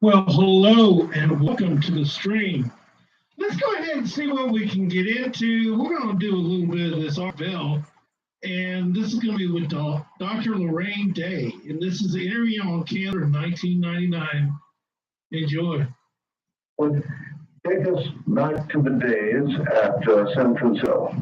Well, hello and welcome to the stream. Let's go ahead and see what we can get into. We're going to do a little bit of this Bell, and this is going to be with Dr. Lorraine Day, and this is the interview on cancer in 1999. Enjoy. Would take us back to the days at San Francisco.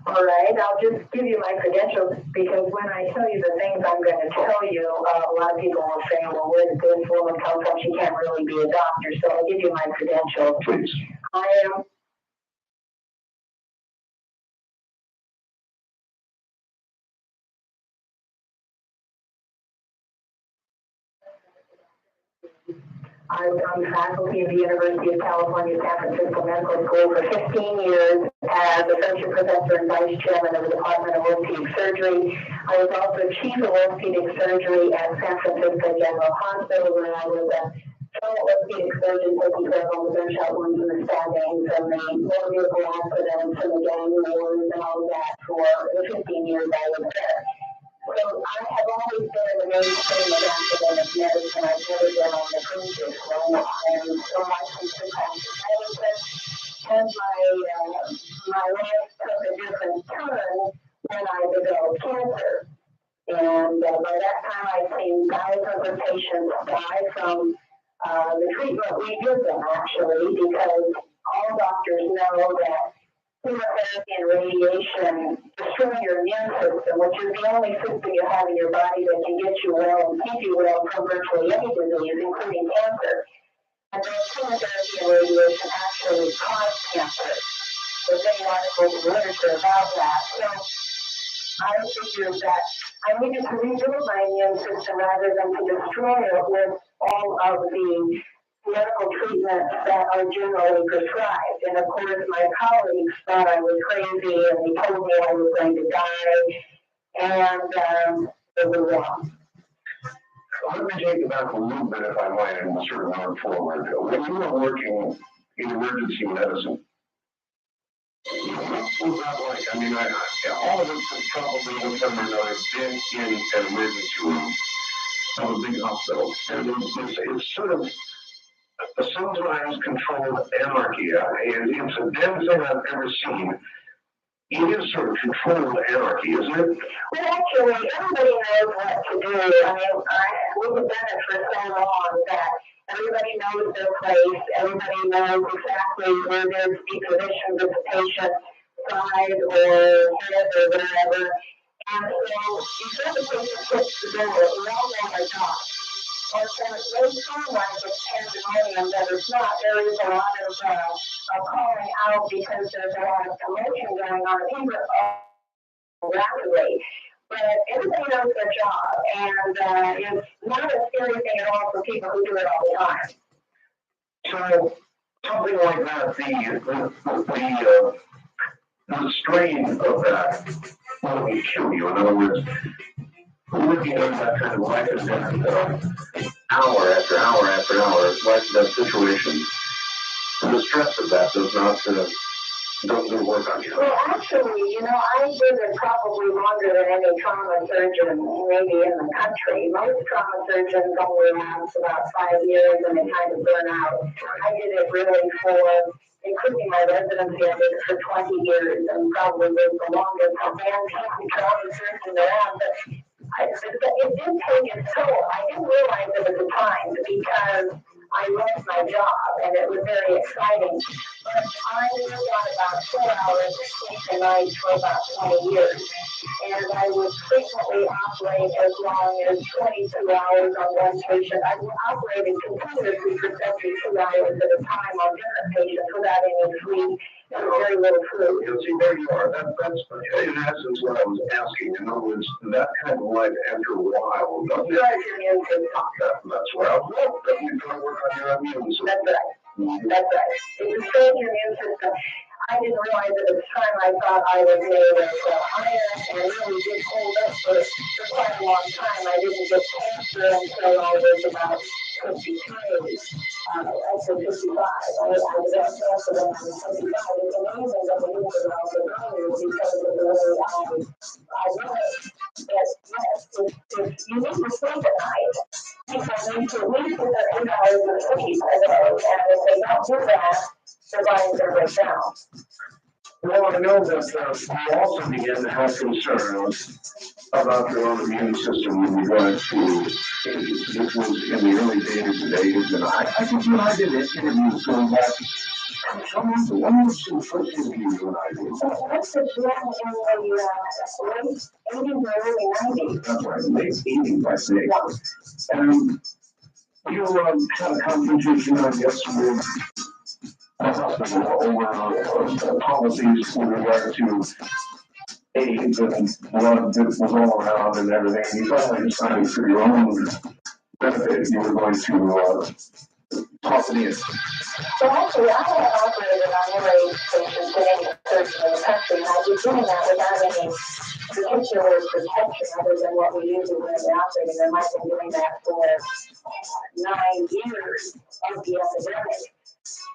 All right, I'll just give you my credentials because when I tell you the things I'm going to tell you, a lot of people will say, well, where did this woman come from? She can't really be a doctor. So I'll give you my credentials. Please. I am I'm faculty of the University of California, San Francisco Medical School for 15 years as associate professor and vice chairman of the Department of Orthopedic Surgery. I was also chief of orthopedic surgery at San Francisco General Hospital, where I was a fellow orthopedic surgeon taking care of all the gunshot wounds and the stabbings and the motor vehicle accidents and the gang wars and all of that for the 15 years I was there. So I have always been in the mainstream of academic medicine. I've never been on the fringes for a while. And so I consider medicine and my life took a different turn when I developed cancer. And by that time, I've seen thousands of patients die from the treatment we give them, actually, because all doctors know that chemotherapy and radiation destroy your immune system, which is the only system you have in your body that can get you well and keep you well from virtually any disease, including cancer. And then chemotherapy and radiation actually cause cancer. There's many articles in literature about that. So I figured that I needed to rebuild my immune system rather than to destroy it with all of the medical treatments that are generally prescribed. And of course, my colleagues thought I was crazy and they told me I was going to die. And they were wrong. Let me take it back a little bit, if I might, and sort of move forward. When you were working in emergency medicine, what was that like? I mean, all of us have probably, one time or another, been in an emergency room of a big hospital. And it's sort of a sometimes controlled anarchy. And it's a damn thing I've ever seen. It is sort of controlled anarchy, isn't it? Well, actually, everybody knows what to do. I mean, we've done it for so long that everybody knows their place. Everybody knows exactly where they're to be positioned with the patient side or head or wherever. And so before the patient hits the door, we all know our job. Or so it may seem like it's pandemonium, but it's not. There is a lot of calling out because there's a lot of commotion going on. People are rapidly. But everybody knows their job, and it's not a scary thing at all for people who do it all the time. So something like that, the strain of that will kill you. In other words, looking at that kind of life and death, hour after hour after hour, life and death situation, the stress of that doesn't work on you. Well, actually, I did it probably longer than any trauma surgeon maybe in the country. Most trauma surgeons only last about 5 years and they kind of burn out. I did it really including my residency, I did it for 20 years and probably was the longest man-keeping trauma surgeon around. But it did take its toll. I didn't realize it at the time because I loved my job and it was very exciting. But I lived on about 4 hours of sleep a night for about 20 years. And I would frequently operate as long as 22 hours on one patient. I operated continuously for 72 hours at a time on different patients without any sleep and very little food. See, there you are. That's in essence what I was asking. In other words, that kind of life after a while, doesn't it? That's what I was hoping. You try to work on your immune system. That's right. That's right. It destroys your immune system. I didn't realize at the time I thought I was made of iron and really did hold up for quite a long time. I didn't get cancer until I was about 53. Actually 55. I got cancer when I was 55. It's amazing that we didn't develop it earlier because of the way I live. Yes, if you need to sleep at night, people need to at least get their 8 hours of sleep a day, and if they don't do that, their body's going to break down. Well, I know that we also begin to have concerns about their own immune system with regard to ages. This was in the early days of age, and I think you and I did interviews going back. Someone, the one was the first interview you and I did. That's the trend in the late 80s or early 90s. That's right, late 80s, I think. Yeah. And you had a confrontation, I guess, with a hospital over policies with regard to AIDS and blood that was all around and everything. And you finally decided for your own benefit you were going to toss it in. So actually, I have operated on every patients in any surgery in the country, and I've been doing that without any particular protection other than what we usually do in the operating room. I've been doing that for 9 years of the epidemic.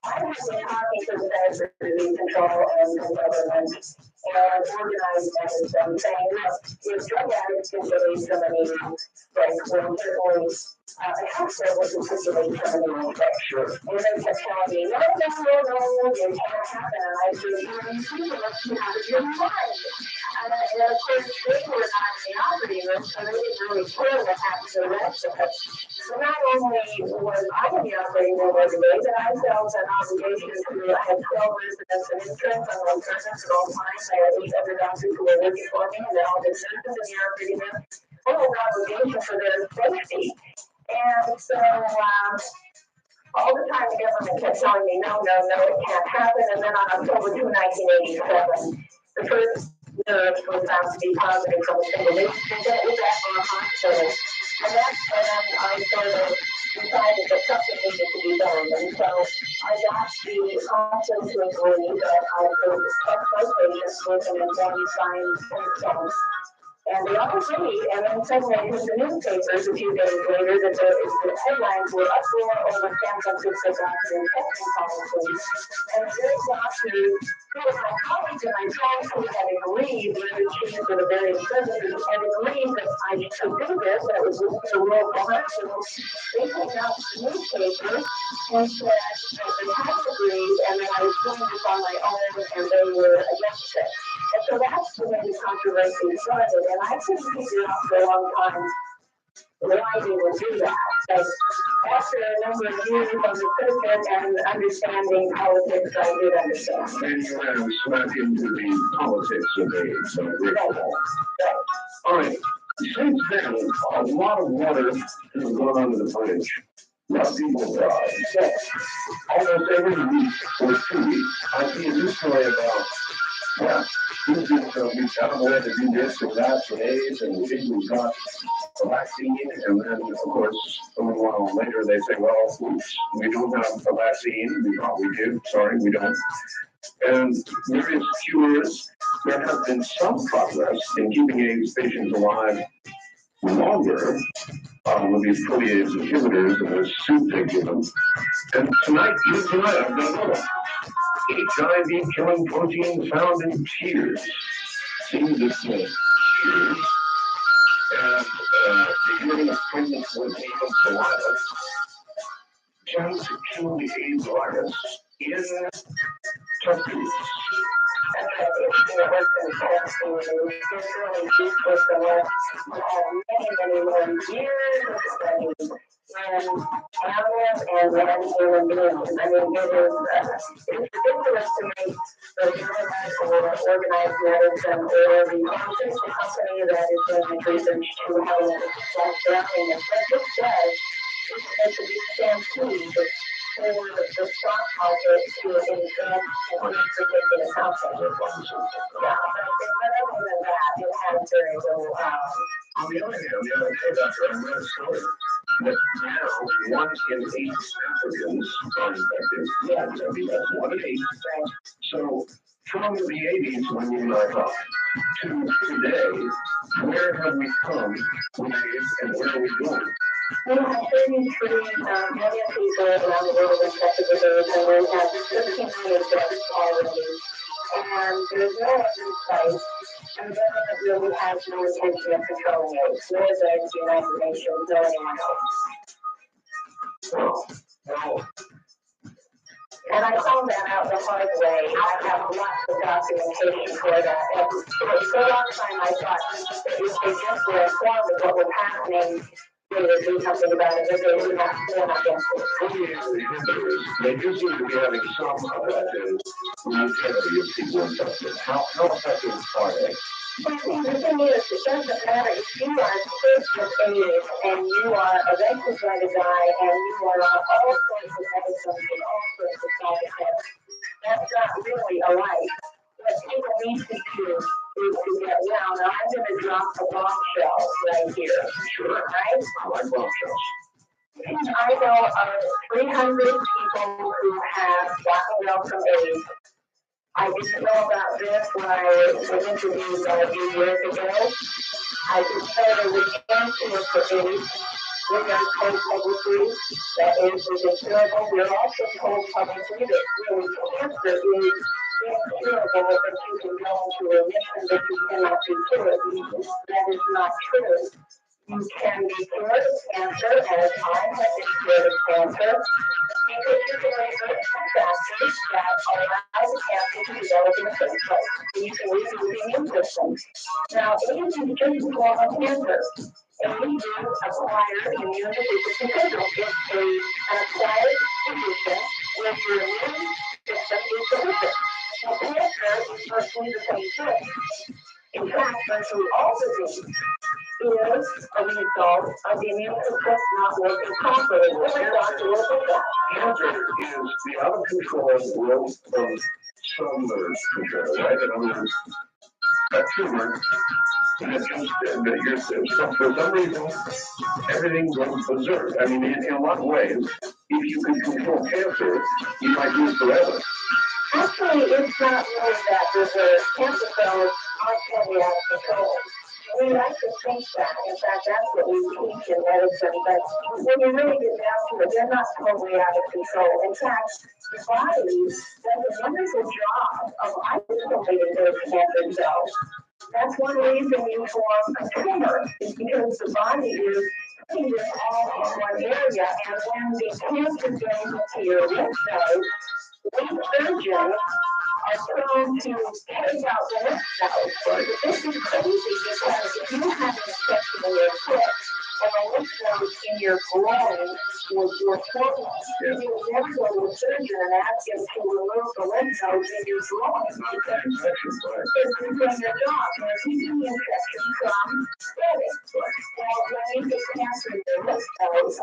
I have been talking to the Centers for Disease Control and the government and organized medicine saying, look, if drug addicts can get AIDS from an eating break, well, certainly a hospital would circulate from an eating break. Sure. And they kept telling me, no, it can't happen. And I said, you know, you see what you have in your mind. And of course, they were not in the operating room, so they didn't really care what happened to the rest of us. So not only was I in the operating room every day, but I felt an obligation to, I had 12 residents and interns on my presence at all times. I had 8 other doctors who were working for me, and they're all been nurses in the operating room. I had an obligation for their safety. And so, all the time the government kept telling me, no, it can't happen. And then on October 2, 1987, the first nurse was found to be positive from a single lesion that was at our hospital. And that's when I sort of decided that something needed to be done. And so I got the hospital to agree that I could test my patients with an informed signs and symptoms. And they all agreed, and then suddenly it hit the newspapers a few days later that the headlines were uproar over San Francisco doctor infection policies. And those doctors, who were my colleagues and my friends who had agreed, the chiefs of the various services, had agreed that I should do this, that was the rule of the hospital. They came out to the newspapers and said that they had agreed, and that I was doing this on my own, and they were against it. And so that's when the controversy started, and I couldn't figure out for a long time why they would do that. But after a number of years of the circuit and understanding politics, I did understand. And you ran smack into the politics of AIDS, so great. Right. All right. Since then, a lot of water has gone under the bridge. A lot of people died. Yes. Almost every week or 2 weeks, I see a new story about, yeah, we've got a way to do this or that for AIDS, and we think we've got a vaccine, and then, of course, a little while later, they say, well, oops, we don't have a vaccine. We thought we did. Sorry, we don't. And various cures. There has been some progress in keeping AIDS patients alive longer with these protease inhibitors and the soup they give them. And tonight, I've got another one. HIV killing protein found in tears. Seems that tears and the urine of pregnant with nasal saliva tend to kill the AIDS virus in test tubes. It was fantastic. It was really useful for many more years of study in animals and then human beings. I mean, it's ridiculous to me that government or organized medicine or the pharmaceutical company that is doing the research to have a drowning. And what this does is make a big stampede for the stock market to invest in these particular companies. Yeah, but other than that, it has very little. On the other hand, the other day, Dr. I read a story that now 1 in 8 Africans are infected. Yeah. I mean, that's 1 in 8. Right. So from the 80s when you and I talked to today, where have we come with AIDS and where are we going? We have 33 million people around the world infected with AIDS, and we have 15 million deaths already. And there's no other site And the government really has no intention of controlling AIDS, nor does the United Nations or anyone else. No. And I found that out the hard way. I have lots of documentation for that. And for so long time I thought that if they just were informed of what was happening, they would do something about it, but they would not stand against it. They do seem to be having some effective longevity of people infected. How effective are they? The thing is, it doesn't matter if you are sick with AIDS and you are eventually going to die and you are on all sorts of medicines and all sorts of side effects. That's not really a life. What people need to do is to get well. Now I'm going to drop a bombshell right here. Sure. Right? I like bombshells. I know of 300 people who have gotten well from AIDS. I didn't know about this when I was interviewed a few years ago. I didn't know there was cancer for AIDS. We are told publicly that AIDS is incurable. We're also told publicly that really cancer is incurable, that you can go into remission, but you cannot be cured. That is not true. You can be cured of cancer, as I have been cured of cancer, because you can reverse the factors that allow the cancer to develop in the first place. You can reduce the immune system. Now, AIDS is just a form of cancer. AIDS is acquired immune deficiency syndrome. It's an acquired condition where your immune system is deficient. Well, cancer is virtually the same thing. In fact, virtually all disease is a result of the immune system not working properly. Cancer is the out of control growth of cellular control, right? In other words, a tumor that for some reason everything goes berserk. I mean, in a lot of ways, if you could control cancer, you might do it forever. Actually, it's not really that berserk. Cancer cells are totally out of control. We like to think that. In fact, that's what we teach in medicine. But when you really get down to it, they're not totally out of control. In fact, the body does a wonderful job of isolating those cancer cells. That's one reason you form a tumor, is because the body is putting this all in one area. And when the cancer goes into your lymph nodes, lymph surgeons are prone to take out the lymph nodes. But this is crazy because if you have an infection in your foot and a lymph node in your groin was swollen, you would never go to a surgeon and ask him to remove the lymph nodes in your groin because it's doing your job. And it's keeping the infection from spreading. Well, when you get cancer in your lymph nodes,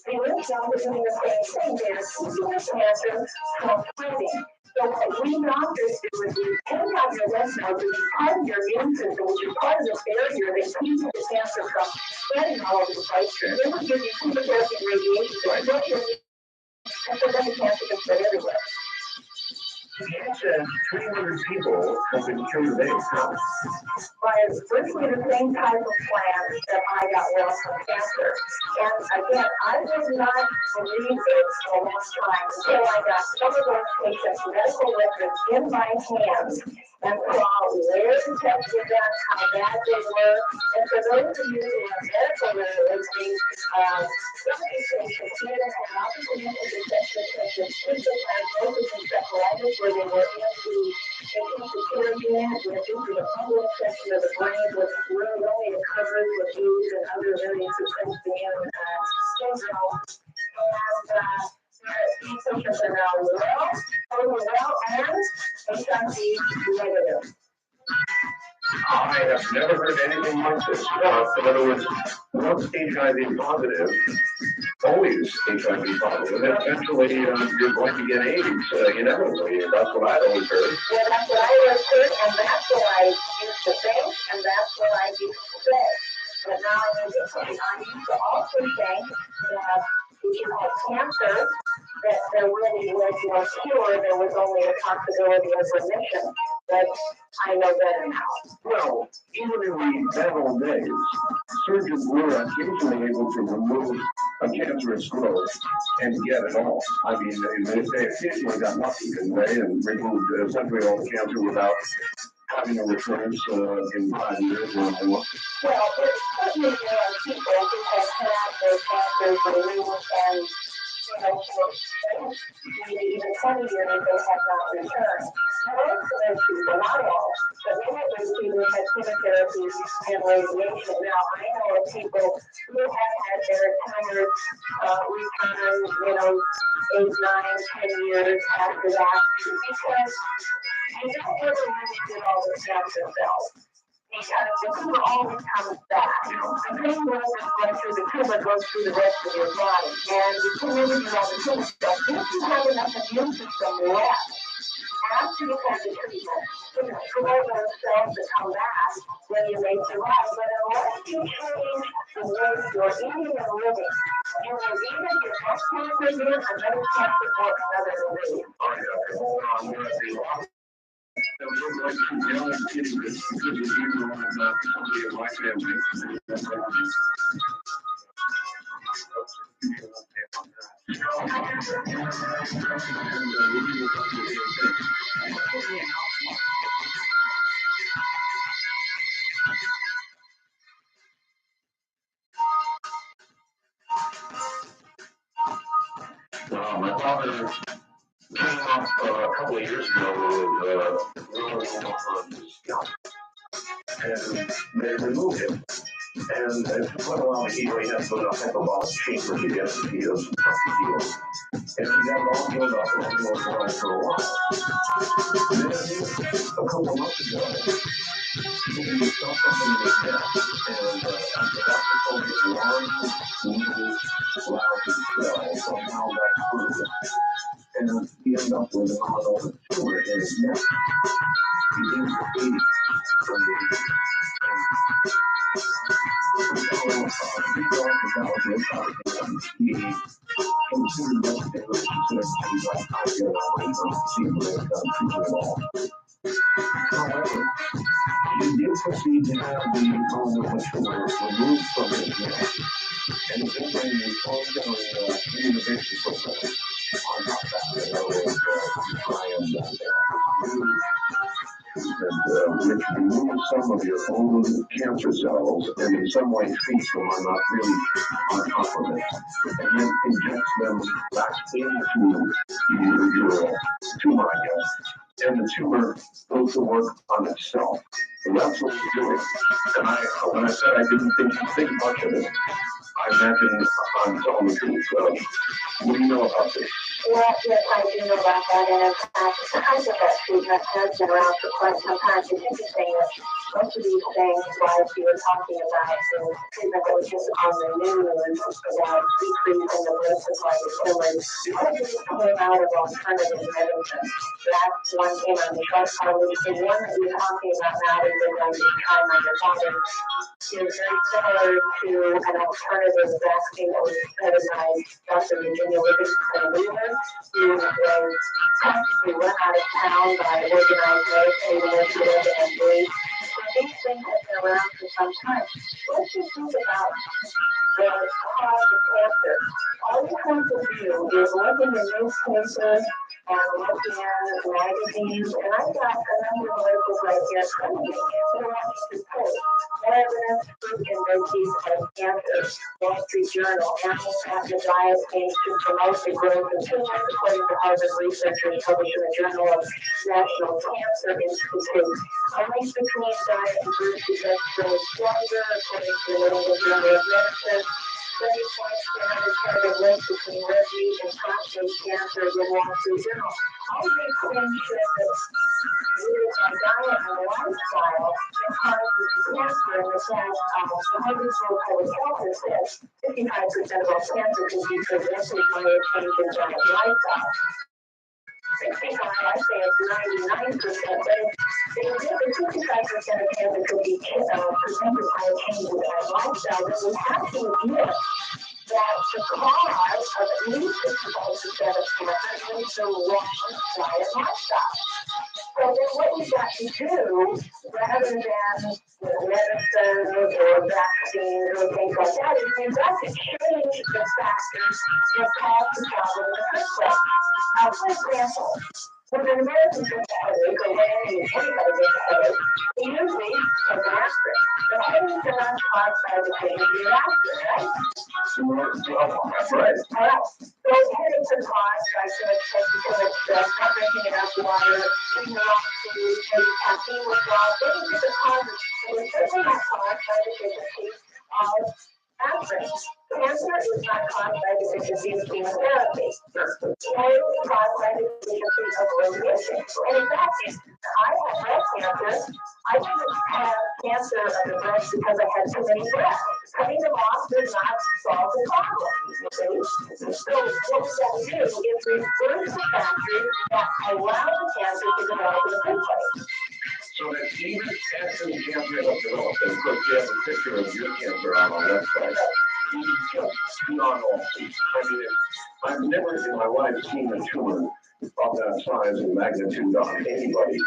the lymph nodes are doing the same thing. They're keeping the cancer from spreading. So what we doctors do is we take out your lymph nodes, which is part of your immune system, which is part of the barrier that keeps the cancer from spreading all over the place. Then we give you chemotherapy and radiation to kill your immune system, and so then the cancer can spread everywhere. You said 300 people have been cured of AIDS. By virtually the same type of plan that I got well from cancer. And again, I would not believe this for a long time until I got some of those patients' medical records in my hands and saw where the tests were done, how bad they were. And for those of you who are medical listening, some of these patients did have opportunity detection such as sleep paralysis and encephalitis, where they were in the intensive care unit with the whole section of the brain was really only covered with AIDS and other very suspensed immune syndrome. And these patients are now well, totally well, and HIV negative. I have never heard anything like this. In other words, once HIV positive, always HIV positive, and eventually you're going to get AIDS inevitably. That's what I've always heard. Yeah, that's what I always heard, and that's what I used to think, and that's what I used to say. But now I need to say, I used to also think that if you had cancer, that there really was no cure, there was only a possibility of remission. But I know better now. Well, even in the bad old days, surgeons were occasionally able to remove a cancerous growth and get it all. I mean, they occasionally got lucky, didn't they, and removed essentially all the cancer without having a recurrence in 5 years or more? Well, there's certainly there are people who have had their cancers removed and, for maybe even 20 years they have not returned. Most of those people, not all, but many of those people have chemotherapy and radiation. Now, I know of people who have had their tumors return, 8, 9, 10 years after that, because you don't ever really get all the cancer cells. Because the tumor always comes back. The pain goes through the tumor, goes through the rest of your body. And you can never get all the tumor cells. If you have enough immune system left after you have the treatment to destroy those cells that come back, then you may survive. But unless you change the way you're eating and living, you will either get that cancer again, another cancer, or another disease. All right, okay. Well, I'm going to say, and we're going to yell and kidding this because it's you know somebody in my family. My father came up a couple of years ago with melanoma on his scalp, and they removed it. And it took quite a while to heal. He had to go to a hyperbolic chamber to get it to heal, heal. And he got it all healed up and he was alive for a while. And then a couple of months ago, he saw something in his neck, and the doctor told him it was long, loud cells somehow got through. And he ended up with an melanoma tumor in his neck. He didn't see from the However, he did proceed to have the melanoma tumor removed from his neck, and is entering the ongoing immunization program. On top of that, in other words, to try and which remove some of your own cancer cells and in some way treat them are not really on top of it. And then injects them back into your tumor, I guess. And the tumor goes to work on itself. And that's what he's doing. And when I said I didn't think much of it, I imagine I'm telling the truth. What do you know about this? Well, yes, I do know about that, and in fact, the type of that treatment has been around for quite some time. It's interesting that most of these things, like you were talking about, the treatment that was just on the news about decreasing the blood supply to tumors, all of these came out of alternative medicine. That's one came on the trust which the one that you're talking about now that you're going to be trying on your father is very similar to an alternative vaccine that was studied by Dr. Virginia Livingston Wheeler, who was practically run out of town by organized Medicaid initiative and AIDS. So these things have been around for some time. Let's just think about the cause of cancer. All you have to do is look in the newspaper and look in magazines, and I've got a number of articles right here in front of me that I want you to put. Evidence, fruit, and veggies of cancer. Wall Street Journal, animals have the diet aims to promote the growth of tumors, according to Harvard researchers published in the Journal of National Cancer Institute. A link between diet and food suggests growing stronger, according to the New England Journal of Medicine. Study points to an alternative link between red meat and prostate cancer in the Wall Street Journal. All of these things show that it is our diet and lifestyle that causes cancer. And in fact, the Harvard School of Public Health has said 55% of all cancer can be prevented by a change in diet and lifestyle. 65, I say it's 99%, but if 55% of cancer could be prevented by a change in diet and lifestyle, then we have to admit that the cause of at least 65% of cancer is the wrong diet and lifestyle. So then what we've got to do, rather than medicine or vaccines or things like that, is we've got to change the factors that cause the problem in the first place. For example, When an American gets a headache, or when anybody gets a headache, they usually take an aspirin. But headaches are not caused by the pain of your aspirin, right? That's right. All right. So headaches are caused by too much stress, not drinking enough water, eating the wrong food, maybe caffeine withdrawal. Those are the causes, but they're certainly not caused by the deficiency of aspirin. Cancer is not caused by the deficiency of chemotherapy. It is caused by the deficiency of radiation. And in fact, I had breast cancer. I didn't have cancer of the breast because I had too many breasts. Cutting them off does not solve the problem. See? So what we got to do is reverse the factors that allow the cancer to develop in the first place. So that even after the cancer has developed, and of course you have a picture of your cancer on our website, it's just beyond all belief. I mean, I've never in my life seen a tumor of that size and magnitude on anybody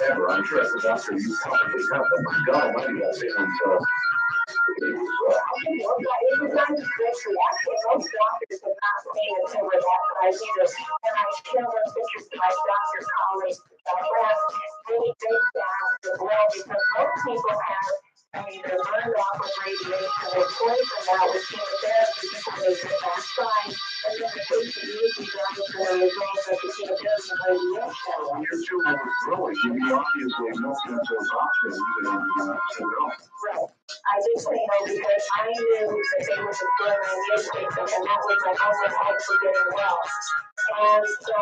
ever. I'm sure as a doctor you probably have, but my God Almighty, that thing is, It was not just this reaction. Most doctors have not seen a tumor that size either. When I show those pictures to my doctor colleagues, they ask as well because most people have, I mean, they're burned off with radiation, they're poisoned out with chemotherapy before they get backside, and then the patient usually dies as a result of the chemotherapy and radiation. your tumor was growing. You obviously no cancer was optional even under that syndrome. Right. I did say no because I knew that they were destroying my immune system, and that was my only hope for getting well. And so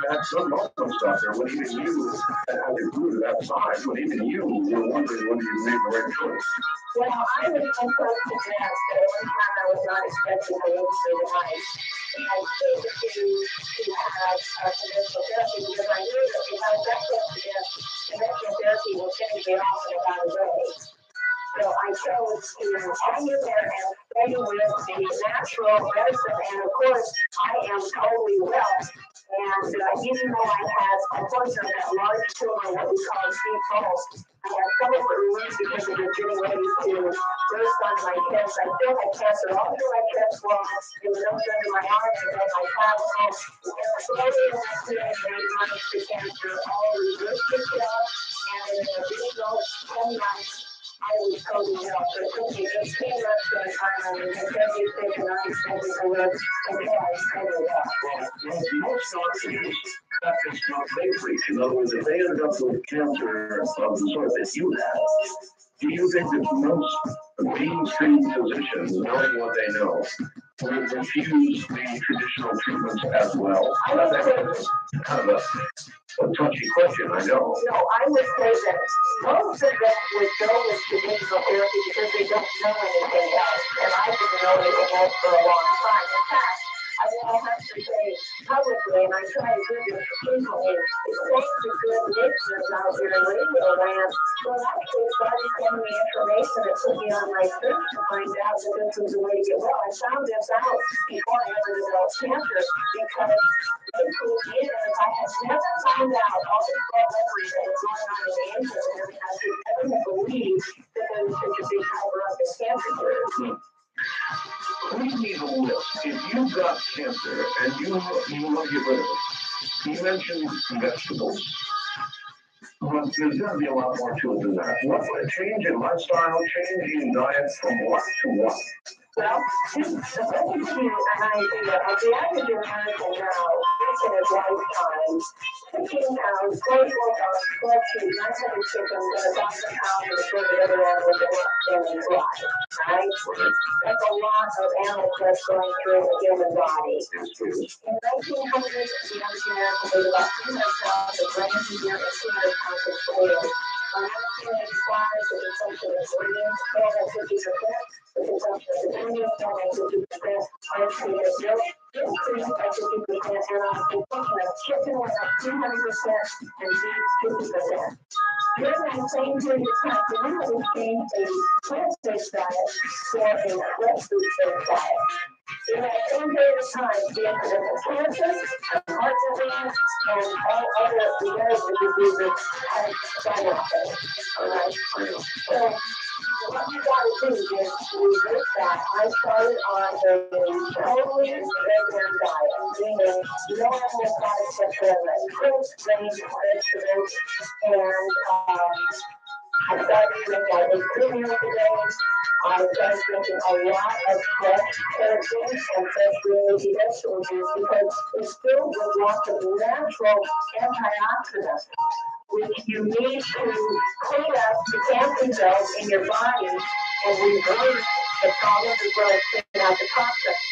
That's some awesome stuff there. When even you had it grew to that size, when even you were wondering whether you made the right choice. well, I was so close to death that one time I was not expecting to live through the night. And I chose to have conventional therapy because I knew that if I was that close to death, conventional therapy will finish me off in about a day. So I chose to hang in there and stay with the natural medicine. And of course, I am totally well. And even though I had, unfortunately, that large tumor, what we call deep hole, I had some of it removed because it was getting ready to burst on my chest. I still had cancer all through my chest wall, in the nose under my arms, and then my clavicle. And slowly, in that 3 months, the cancer all reversed itself. And in an additional 10 months, I was totally well. So it took me 18 months at a time. I was in every station I expected to live until I was totally well. Well, most doctors cut this stuff they preach. In other words, if they end up with cancer of the sort that you had, do you think that most mainstream physicians, knowing what they know, would refuse the traditional treatments as well? That's kind of a touchy question, I know. No, I would say that most of them would go with traditional therapy because they don't know anything else. And I didn't know anything else for a long time. In fact, I have to say publicly, and I try to do this frequently, thanks to good listeners out there in radio land who actually started sending me information that put me on my search to find out that this was the way to get well. I found this out before I ever developed cancer because they told me that if I had never found out all the celebrities that was going on in the internet, I could never have believed that there was such a big cover up in cancer cures. Please leave a list. If you've got cancer and you want to get rid of it, you mentioned vegetables. But there's got to be a lot more to it than that. What would a change in lifestyle, change in diet from what to what? Well, just let me give you an idea of the average American now, in his lifetime, 15 pounds, 24 pounds, 12 cheese, 900 chickens, and 1,000 pounds of assorted other animals that not standing dry, right? That's a lot of animal flesh going through the human body. In 1900, the average American weighed about 300 pounds of grains a year and 200 pounds of potatoes. By 1985, the consumption of greens fell by 50%. The consumption of potatoes fell by 50%. Honestly, the milk increased by 50%, and the consumption of chicken went up 200% and beef 50%. During that same period of time, the women exchanged a plant-based diet for a fresh food-based diet. In that same period of time, the incidence of cancer, heart disease, and all other degenerative diseases has skyrocketed. All right. So what you got to do is reverse that. I started on a totally vegan diet, meaning no animal products whatsoever, fruits, grains, vegetables, and I started drinking, I ate 3 meals a day. I started drinking a lot of fresh carrot juice and fresh green leafy vegetable juice because it's filled with lots of natural antioxidants, which you need to clean up the cancer cells in your body and reverse the problems as well as clean out the toxins.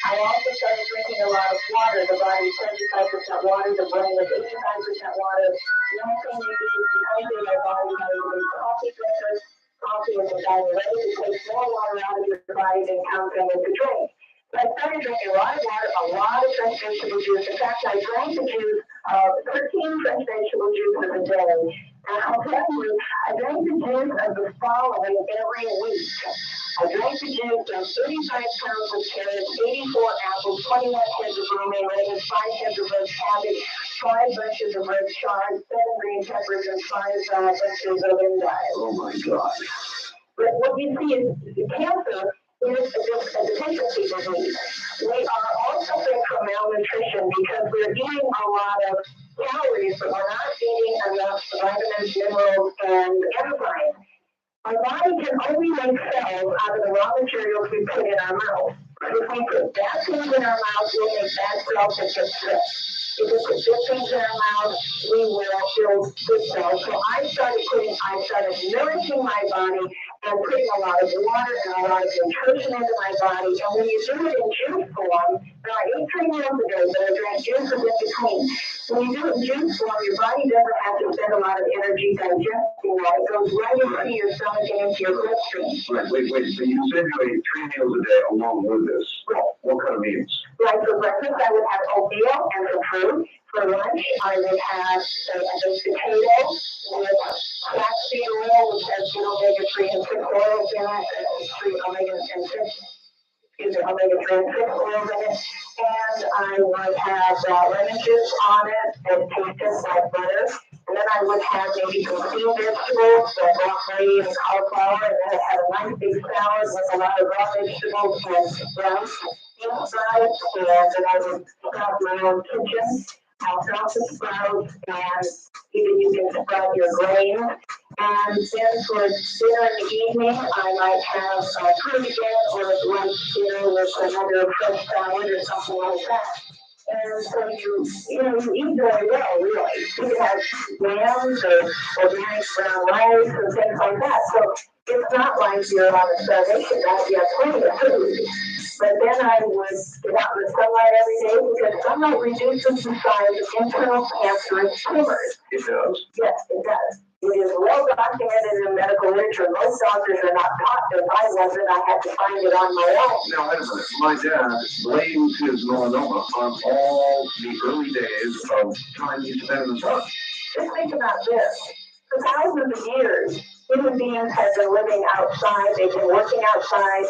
I also started drinking a lot of water. The body is 75% water, the brain is 85% water. The only thing we do is dehydrate our body by using coffee drinkers. Coffee is a diuretic. It takes more water out of your body than counting with the drink. So I started drinking a lot of water, a lot of fresh vegetable juice. In fact, I drank the juice of 13 fresh vegetable juices a day. And I'll tell you, I drank the juice of the following every week. I drank the juice of 35 pounds of carrots, 84 apples, 21 heads of romaine lettuce, 5 heads of red cabbage, 5 bunches of red chard, 7 green peppers, and 5 bunches of endive. Oh my God. But what you see is cancer is a deficiency disease. We are all suffering from malnutrition because we're eating a lot of calories, but we're not eating enough vitamins, minerals, and enzymes. Our body can only make cells out of the raw materials we put in our mouth. If we put bad things in our mouth, we'll make bad cells that get sick. If we put good things in our mouth, we will build good cells. So I started nourishing my body and putting a lot of water and a lot of nutrition into my body. And when you do it in juice form, now I ate 3 meals a day, but I drank juices in between. When you do it in juice form, your body doesn't have to spend a lot of energy digesting that. It goes right into your stomach and into your bloodstream. Right, wait. So you said you ate 3 meals a day along with this. Right. What kind of meals? Like for breakfast, I would have oatmeal and some fruit. For lunch, I would have a baked potato with flaxseed oil, which has omega-3 and 6 oils in it, omega-3 and 6 oils in it. And I would have lemon juice on it that tasted like butter. And then I would have maybe some steamed vegetables, like broccoli and cauliflower, and then I'd have a nice big salad with a lot of raw vegetables and rice inside, and then I would sprout my own kitchen. I'll sprout the sprouts, and even you can sprout your grains. And then for dinner in the evening, I might have fruit again, or lunch dinner with another fresh salad or something like that. And so you eat very well, really. You can have yams or organic brown rice and things like that. So it's not like you're on a starvation diet. You have plenty of food. But then I would get out in the sunlight every day because sunlight reduces the size of internal cancerous tumors. It does? Yes, it does. It is well documented in medical literature. Most doctors are not taught. If I wasn't, I had to find it on my own. Now, wait a minute. My dad blames his melanoma on all the early days of time he spent in the sun. Just think about this. For thousands of years, human beings have been living outside. They've been working outside.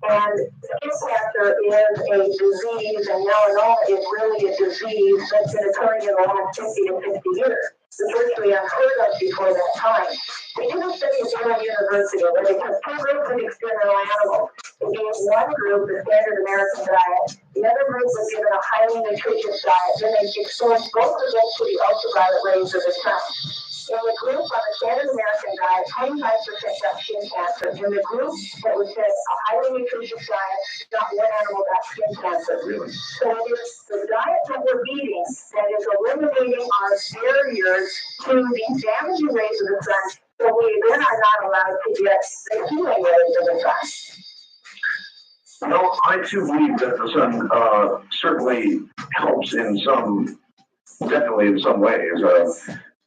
And skin cancer is a disease, and melanoma is really a disease that's been occurring in the last 50 to 60 years. It's virtually unheard of before that time. They did a study at Yale University where they took 2 groups of experimental animals. They gave one group the standard American diet. The other group was given a highly nutritious diet. Then they exposed both of them to the ultraviolet rays of the sun. In the group on the standard American diet, 25% got skin cancer. In the group that was fed a highly nutritious diet, not one animal got skin cancer. Really? So it is the diet that we're eating that is eliminating our barriers to these damaging rays of the sun, so we then are not allowed to get the healing rays of the sun. No, I too believe that the sun certainly helps definitely in some ways.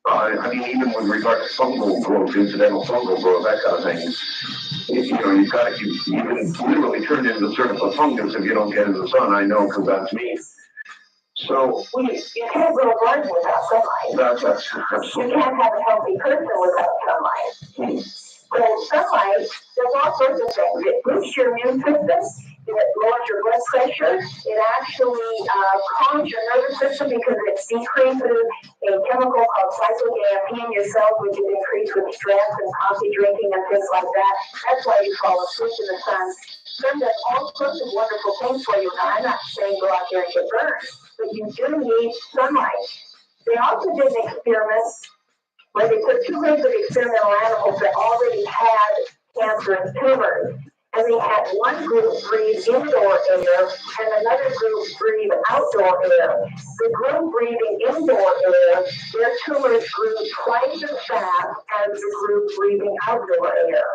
I mean, even with regard to fungal growth, incidental fungal growth, that kind of thing, you can literally turn into sort of a fungus if you don't get into the sun. I know because that's me. So you can't grow a garden without sunlight. That's you can't have a healthy person without sunlight. So sunlight does all sorts of things. It boosts your immune system. It lowers your blood pressure. It actually calms your nervous system because it decreases a chemical called cyclic AMP in your cells, which is increased with stress and coffee drinking and things like that. That's why you fall asleep in the sun. Sun does all sorts of wonderful things for you. Now, I'm not saying go out there and get burned, but you do need sunlight. They also did an experiment where they put 2 groups of experimental animals that already had cancerous tumors. And they had one group breathe indoor air and another group breathe outdoor air. The group breathing indoor air, their tumors grew twice as fast as the group breathing outdoor air.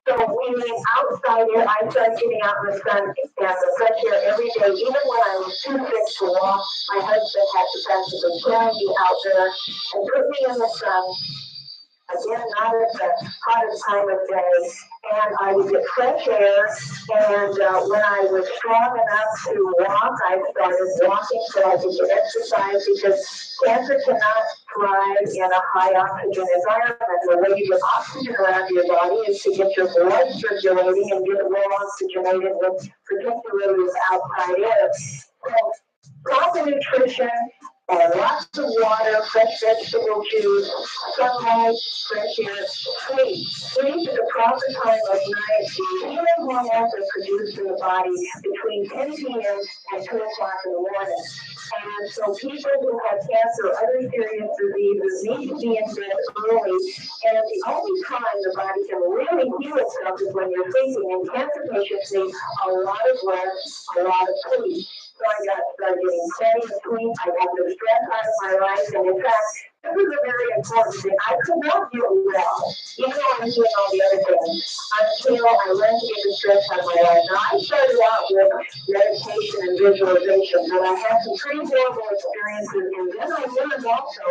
So we need outside air. I started getting out in the sun and the fresh air every day. Even when I was too sick to walk, my husband had to practically carry me out there and put me in the sun. Again, not at the hottest time of day, and I would get fresh air, and when I was strong enough to walk, I started walking so I could get exercise, because cancer cannot thrive in a high oxygen environment. The way you get oxygen around your body is to get your blood circulating and get it well oxygenated with particularly with outside air. So, proper nutrition, and lots of water, fresh vegetable juice, sunlight, fresh air, sleep. Sleep at the proper time of night. The healing hormones are produced in the body between 10 p.m. and 2 o'clock in the morning. And so people who have cancer or other serious diseases need to be in bed early. And the only time the body can really heal itself is when you're sleeping. And cancer patients need a lot of rest, a lot of sleep. So I started getting plenty of sleep. I got the stress out of my life. And in fact, this is a very important thing. I could not do it well, even though I was doing all the other things, until I learned to get the stress out of my life. Now, I started out with meditation and visualization, but I had some pretty horrible experiences. And then I learned also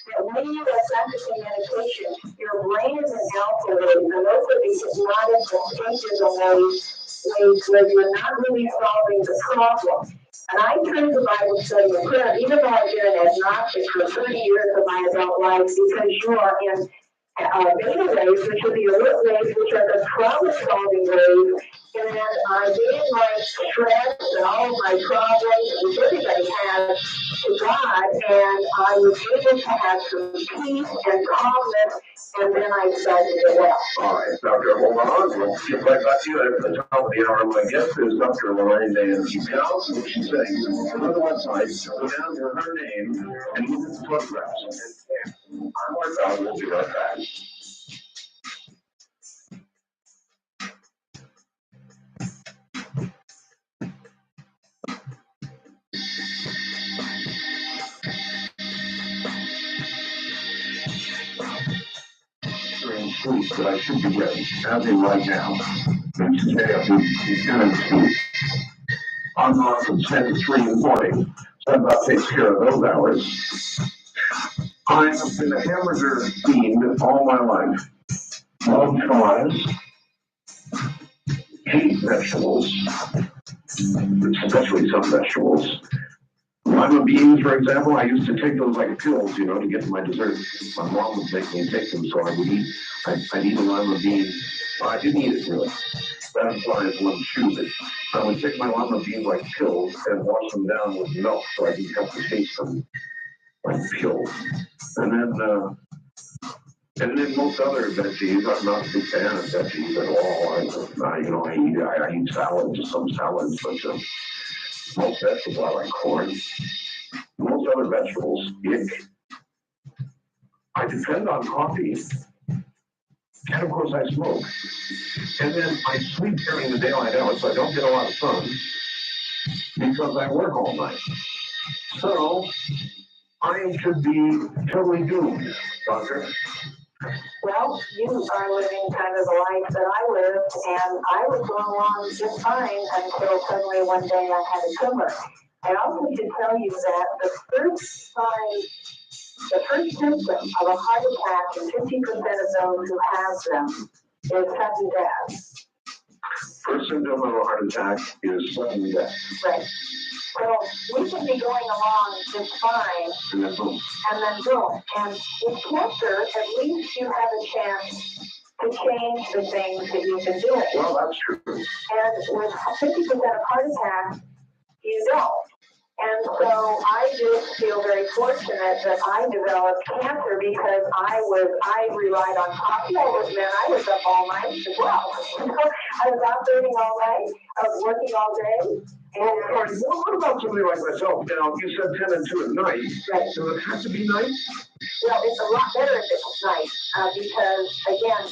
that when you are practicing meditation, your brain is in alpha waves, and those are the hypnotic and escapism waves where you're not really solving the problem. And I turned to Bible study and prayer, even though I've been an agnostic for 30 years of my adult life, because you are in beta waves, which are the alert waves, which are the problem-solving waves. And I gave my stress and all of my problems, which everybody has, to God, and I was able to have some peace and calmness, and then I started to get well. All right, Dr. Hold on. We'll get right back to you at the top of the hour. My guest is Dr. Lorraine, and you can also, what she's saying, go to the website, go down to her name, and look at the photographs. And I'm like, we'll be right back. Sleep that I should be getting, as in right now. And today I'll be doing sleep. I'm off from 10 to 3 in the morning, so that takes care of those hours. I've been a hamburger fiend all my life. Love fries, hate vegetables, especially some vegetables. Lima beans, for example, I used to take those like pills, to get to my dessert. My mom would make me take them, so I would eat. I'd eat a lima bean. Well, I didn't eat it really. That's why I wouldn't choose it. I would take my lima beans like pills and wash them down with milk so I didn't have to taste them like pills. And then most other veggies, I'm not a big fan of veggies at all. I eat salads, some salads, but most vegetables, I like corn. Most other vegetables, ick. I depend on coffee, and of course I smoke. And then I sleep during the daylight hours, so I don't get a lot of sun because I work all night. So I could be totally doomed, Doctor. Well, you are living kind of the life that I lived, and I was going along just fine until suddenly one day I had a tumor. I also should tell you that the first symptom of a heart attack, and 50% of those who have them, is sudden death. First symptom of a heart attack is sudden death. Right. So we can be going along just fine, and then boom. And with cancer, at least you have a chance to change the things that you've been doing. Well, that's true. And with 50% of heart attacks, you don't. And so I just feel very fortunate that I developed cancer because I relied on coffee. I was up all night as well. I was operating all night. I was working all day. And What about somebody like myself? Now, you said 10 and 2 at night. Right. Does it have to be night? Well, it's a lot better if it's night because, again,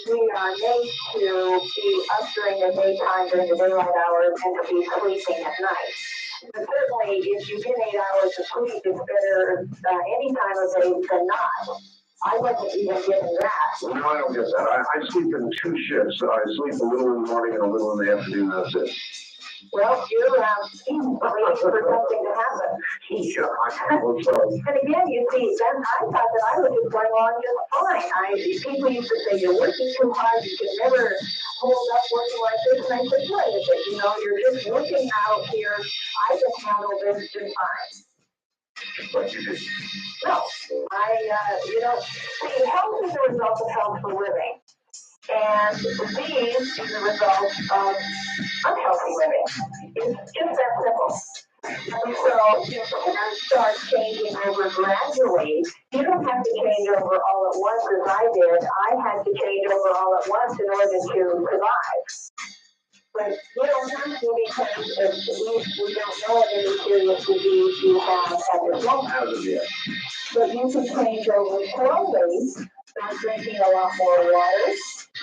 we are made to be up during the daytime, during the daylight hours, and to be sleeping at night. But certainly, if you get 8 hours of sleep, it's better any time of day than not. I wasn't even getting that. No, I don't get that. I sleep in 2 shifts. I sleep a little in the morning and a little in the afternoon. That's it. Well, you're waiting for something to happen. Yeah, I hope so. And again, you see, then I thought that I was just going along just fine. People used to say, you're working too hard, you can never hold up working like this. And I said, what is it? You know, you're just working out here. I can handle this just fine. But you did. No, see, health is a result of healthful living. And disease is a result of unhealthy living. It's just that simple. And so you can start changing over gradually. You don't have to change over all at once as I did. I had to change over all at once in order to survive. But you don't have to because we don't know of any serious disease you have at this moment. As of yet. But you can change over slowly. Start drinking a lot more water.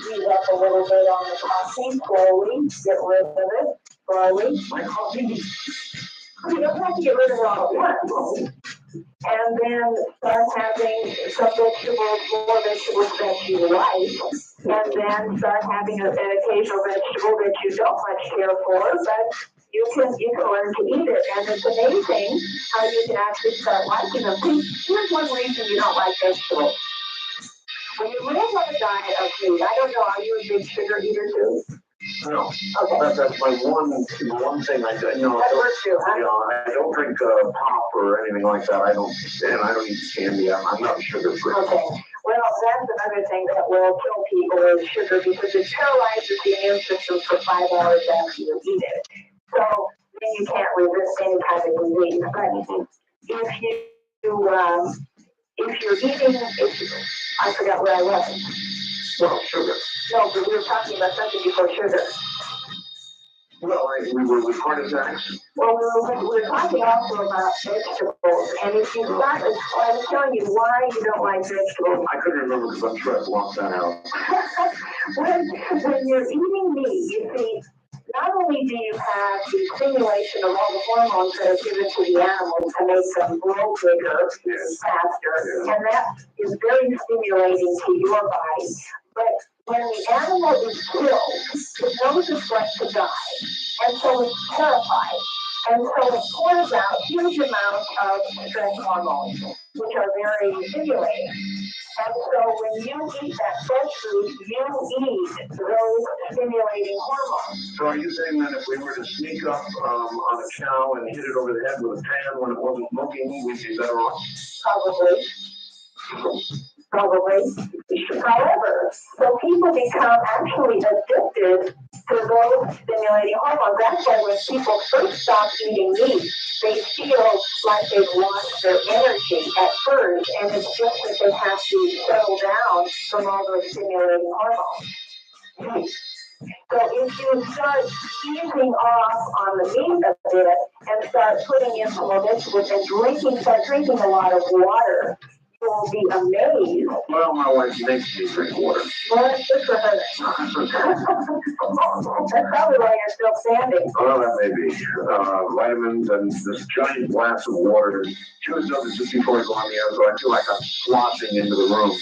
Use up a little bit on the coffee slowly. Get rid of it slowly. My coffee. You don't have to get rid of it all at once. And then start having some vegetables, more vegetables that you like. And then start having an occasional vegetable that you don't much care for, but you can learn to eat it. And it's amazing how you can actually start liking them. Here's one reason you don't like vegetables. When you live on a diet of meat, I don't know, are you a big sugar eater too? No. Okay. That's my one thing I do. You know, That works too, huh? you know, I don't drink pop or anything like that. I don't eat candy. I'm not sugar free. Okay. Well, that's another thing that will kill people is sugar because it paralyzes the immune system for 5 hours after you eat it. So then you can't resist any kind of disease. But if you're eating, I forgot where I was. Well, sugar. No, but we were talking about something before sugar. Well, we were with heart attacks. Well, we were talking also about vegetables, and if you start, I was telling you why you don't like vegetables. I couldn't remember because I'm sure I blocked that out. when you're eating meat, you see, not only do you have the stimulation of all the hormones that are given to the animals to make them grow bigger, faster, and that is very stimulating to your body. But when the animal is killed, it knows it's going to die, and so it's terrified. And so it pours out huge amounts of stress hormones, which are very stimulating. And so when you eat that fresh food, you eat those stimulating hormones. So are you saying that if we were to sneak up on a cow and hit it over the head with a pan when it wasn't looking, we'd be better off? Probably. However, so people become actually addicted to those stimulating hormones. That's why when people first stop eating meat, they feel like they've lost their energy at first, and it's just that they have to settle down from all those stimulating hormones. So if you start easing off on the meat a bit and start putting in some more vegetables and start drinking a lot of water, you'll be amazed. Well, my wife makes me drink water. Well, that's good for her. That's probably why you're still standing. Well, that may be. Vitamins and this giant glass of water. She was doing this just before I go on the air, so I feel like I'm sloshing into the room.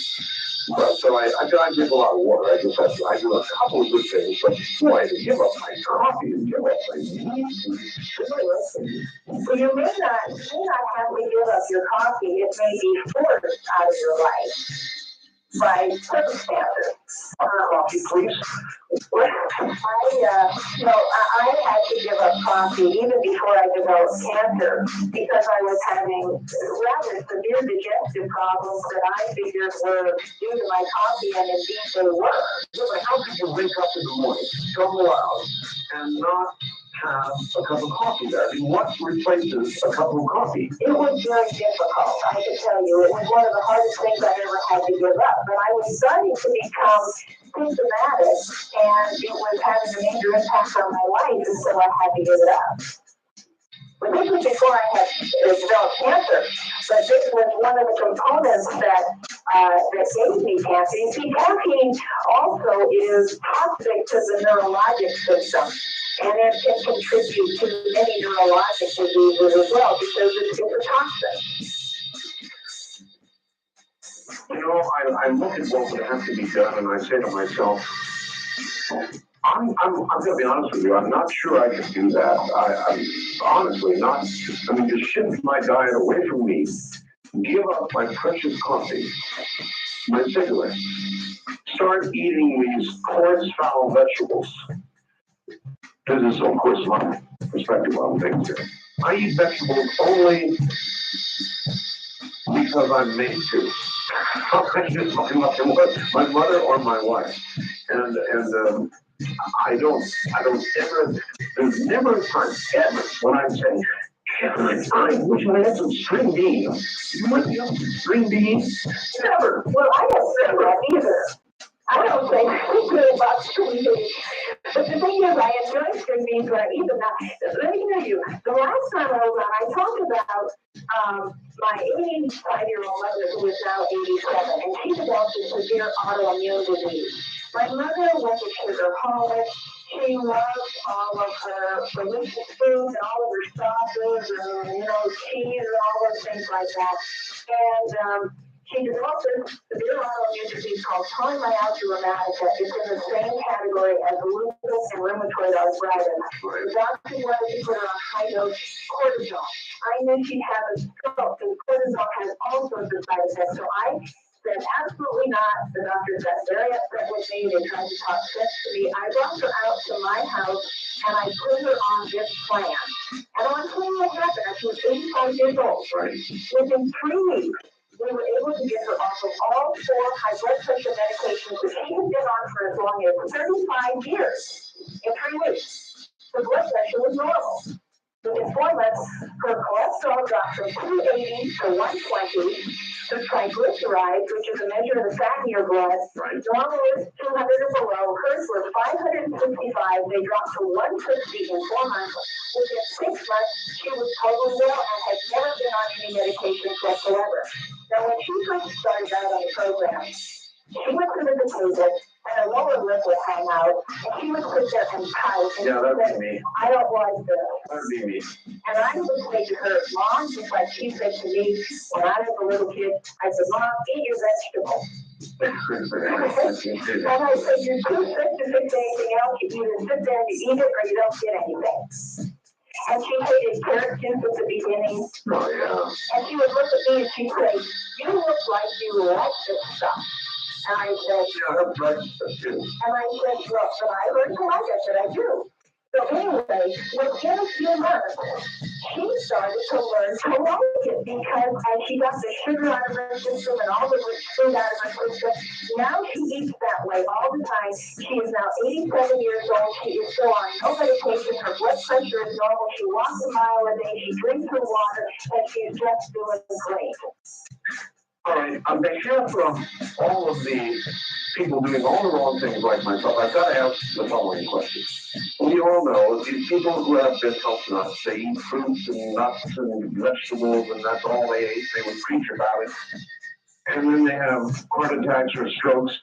But, so I drink a lot of water. I do a couple of good things, but boy, to give up my coffee and give up my meat. So you may not have to give up your coffee. It may be forced out of your life. by circumstances. Coffee, please. I had to give up coffee even before I developed cancer because I was having rather severe digestive problems that I figured were due to my coffee, and indeed they were. But how could you wake up in the morning, go out, and not have a cup of coffee there? I mean, what replaces a cup of coffee? It was very difficult, I can tell you. It was one of the hardest things I ever had to give up. But I was starting to become symptomatic, and it was having a major impact on my life, and so I had to give it up. But this was before I had developed cancer. But this was one of the components that gave me cancer. You see, caffeine also is toxic to the neurologic system, and it can contribute to many neurologic diseases as well because it's a toxin. You know, I look at what would have to be done, and I say to myself, I'm going to be honest with you. I'm not sure I can do that. I'm honestly not. I mean, just shift my diet away from me, give up my precious coffee, my cigarettes, start eating these coarse, foul vegetables. This is, of course, my perspective on things here. I eat vegetables only because I'm made to. I use my mother or my wife, and I don't ever. There's never a time ever when I'm saying, I wish I had some string beans. You want me some string beans? Never. Well, I don't say that either. I don't say anything about string beans. But the thing is, I enjoy string beans, but I eat them now. Let me tell you, the last time I was on, I talked about my 85-year-old mother who is now 87, and she developed a severe autoimmune disease. My mother was a sugarholic. She loved all of her delicious food and all of her sauces and, cheese and all those things like that. And she developed this severe autoimmune disease called polymyalgia rheumatica. It's in the same category as lupus and rheumatoid arthritis. The doctor wanted to put her on high-dose cortisone. I knew she'd have a stroke, and cortisone has all sorts of side effects. So I said, absolutely not. The doctor got very upset with me. They tried to talk sense to me. I brought her out to my house, and I put her on this plan. And I'll tell you what happened. She was 85 years old. Right. Within 3 weeks, we were able to get her off of all 4 high blood pressure medications that she had been on for as long as 35 years. In 3 weeks, her blood pressure was normal. Within 4 months, her cholesterol dropped from 280 to 120. Her triglycerides, which is a measure of the fat in your blood, normal is 200 or below. Hers were 565. They dropped to 160 in 4 months. Within 6 months, she was totally well and had never been on any medications whatsoever. Now, when she first started out on the program, she would sit at the table, and her lower lip would hang out, and she would sit there and pout. And yeah, that'd be me. I don't like this. That'd be me. And I would say to her, Mom, just like she said to me when I was a little kid, I said, Mom, eat your vegetables. And I said, you're too sick to fix anything else. You either sit there and you eat it or you don't get anything. And she hated carrot juice at the beginning. Oh, yeah. And she would look at me and she'd say, you look like you like this stuff. And I said, Yeah, that's right. That's it. and I said, well, but I learned to like it, that I do. So anyway, within a few months, she started to learn to like it because as she got the sugar out of her system and all the rich food out of her system, now she eats that way all the time. She is now 87 years old. She is still on no medication. Her blood pressure is normal. She walks a mile a day. She drinks her water, and she's just doing great. All right, on behalf of all of the people doing all the wrong things like myself, I've got to ask the following question. We all know these people who have been health nuts, they eat fruits and nuts and vegetables, and that's all they ate. They would preach about it. And then they have heart attacks or strokes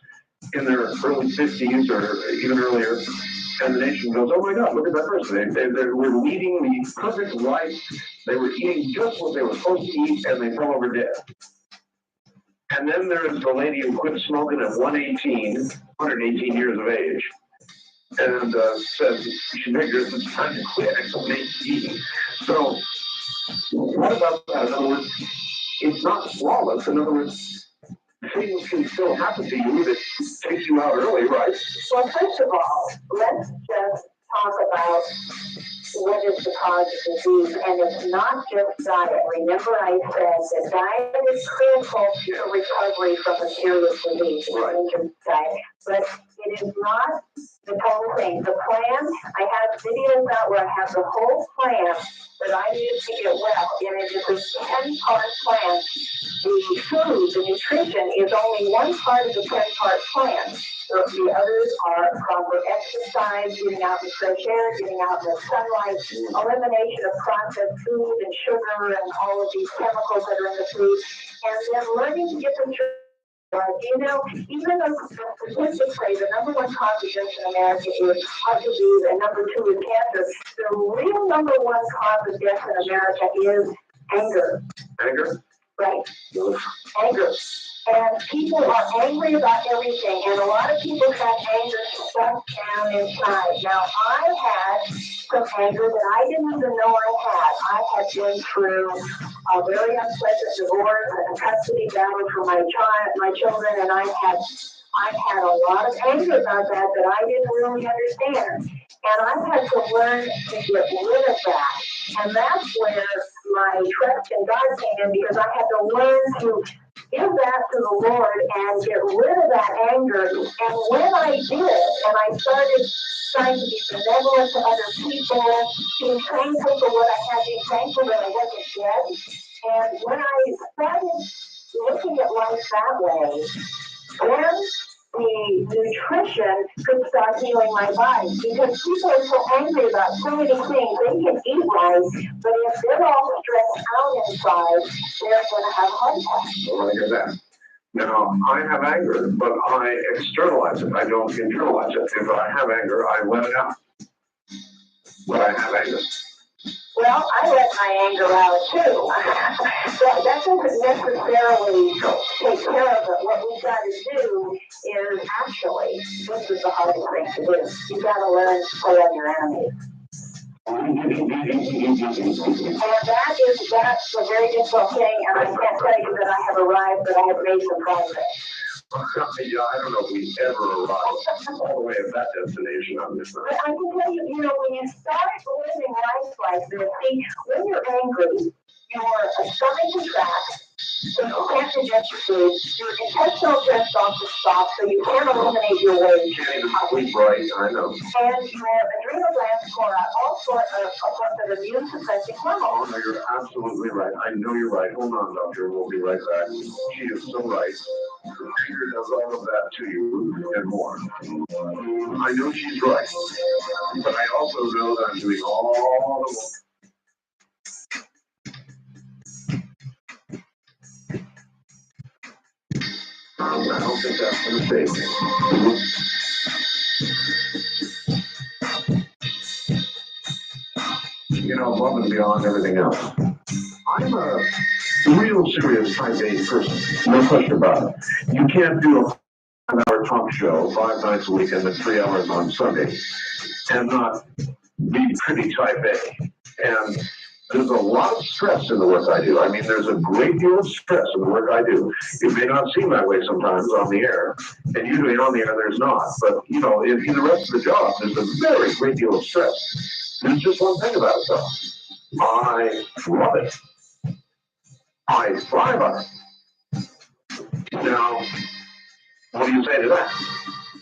in their early 50s or even earlier. And the nation goes, oh my God, look at that person. They were leading the perfect life. They were eating just what they were supposed to eat, and they fell over dead. And then there's the lady who quit smoking at 118 years of age, and says she figures it's time to quit at 118. So what about that? In other words, it's not flawless. In other words, things can still happen to you that takes you out early, right? Well, first of all, let's just talk about what is the cause of disease, and it's not just diet. Remember I said that diet is critical to recovery from a serious disease, diet, but it is not the total thing. The plan, I have videos out where I have the whole plan that I need to get well, and it is a 10-part plan. The food, the nutrition is only one part of the 10-part plan. The others are proper exercise, getting out in the fresh air, getting out in the sunlight, elimination of processed food and sugar and all of these chemicals that are in the food, and then learning to get them through. You know, even though the statistics say the number one cause of death in America is heart disease and number two is cancer, the real number one cause of death in America is anger. Anger? Right. Anger. And people are angry about everything, and a lot of people have anger stuck down inside. Now, I had some anger that I didn't even know I had. I had been through a very unpleasant divorce and a custody battle for my children, and I had a lot of anger about that I didn't really understand. And I had to learn to get rid of that. And that's where my trust in God came in, because I had to learn to give that to the Lord and get rid of that anger. And when I did, and I started trying to be benevolent to other people, being thankful for what I had, being thankful that I wasn't dead. And when I started looking at life that way, then the nutrition could start healing my body, because people are so angry about so many things. They can eat right, but if they're all stressed out inside, they're going to have heart attacks. Well, I hear that. Now, I have anger, but I externalize it. I don't internalize it. If I have anger, I let it out. But I have anger. Well, I let my anger out too. That doesn't necessarily take care of it. What we've got to do is actually, this is the hardest thing to do. You've got to learn to play on your enemies. And that's a very difficult thing, and I can't tell you that I have arrived, but I have made some progress. Yeah, I don't know if we ever arrived all the way at that destination on this. But I can tell you, when you start living life like this, see, when you're angry, your stomach contracts, so you can't digest your food, your intestinal tract starts to stop, so you can't eliminate your weight. You can't even sleep right, I know. And your adrenal glands pour out all sorts of immune suppressing hormones. Oh, no, you're absolutely right. I know you're right. Hold on, doctor. We'll be right back. She is so right. Anger does all of that to you and more. I know she's right, but I also know that I'm doing all the work. I don't think that's a mistake. Above and beyond everything else. I'm a real serious type A person, no question about it. You can't do a 5-hour talk show 5 nights a week and then 3 hours on Sunday and not be pretty type A. And there's a lot of stress in the work I do. I mean, there's a great deal of stress in the work I do. It may not seem that way sometimes on the air, and usually on the air there's not. But, in the rest of the job, there's a very great deal of stress. There's just one thing about it, though. I love it. I thrive on it. Now, what do you say to that?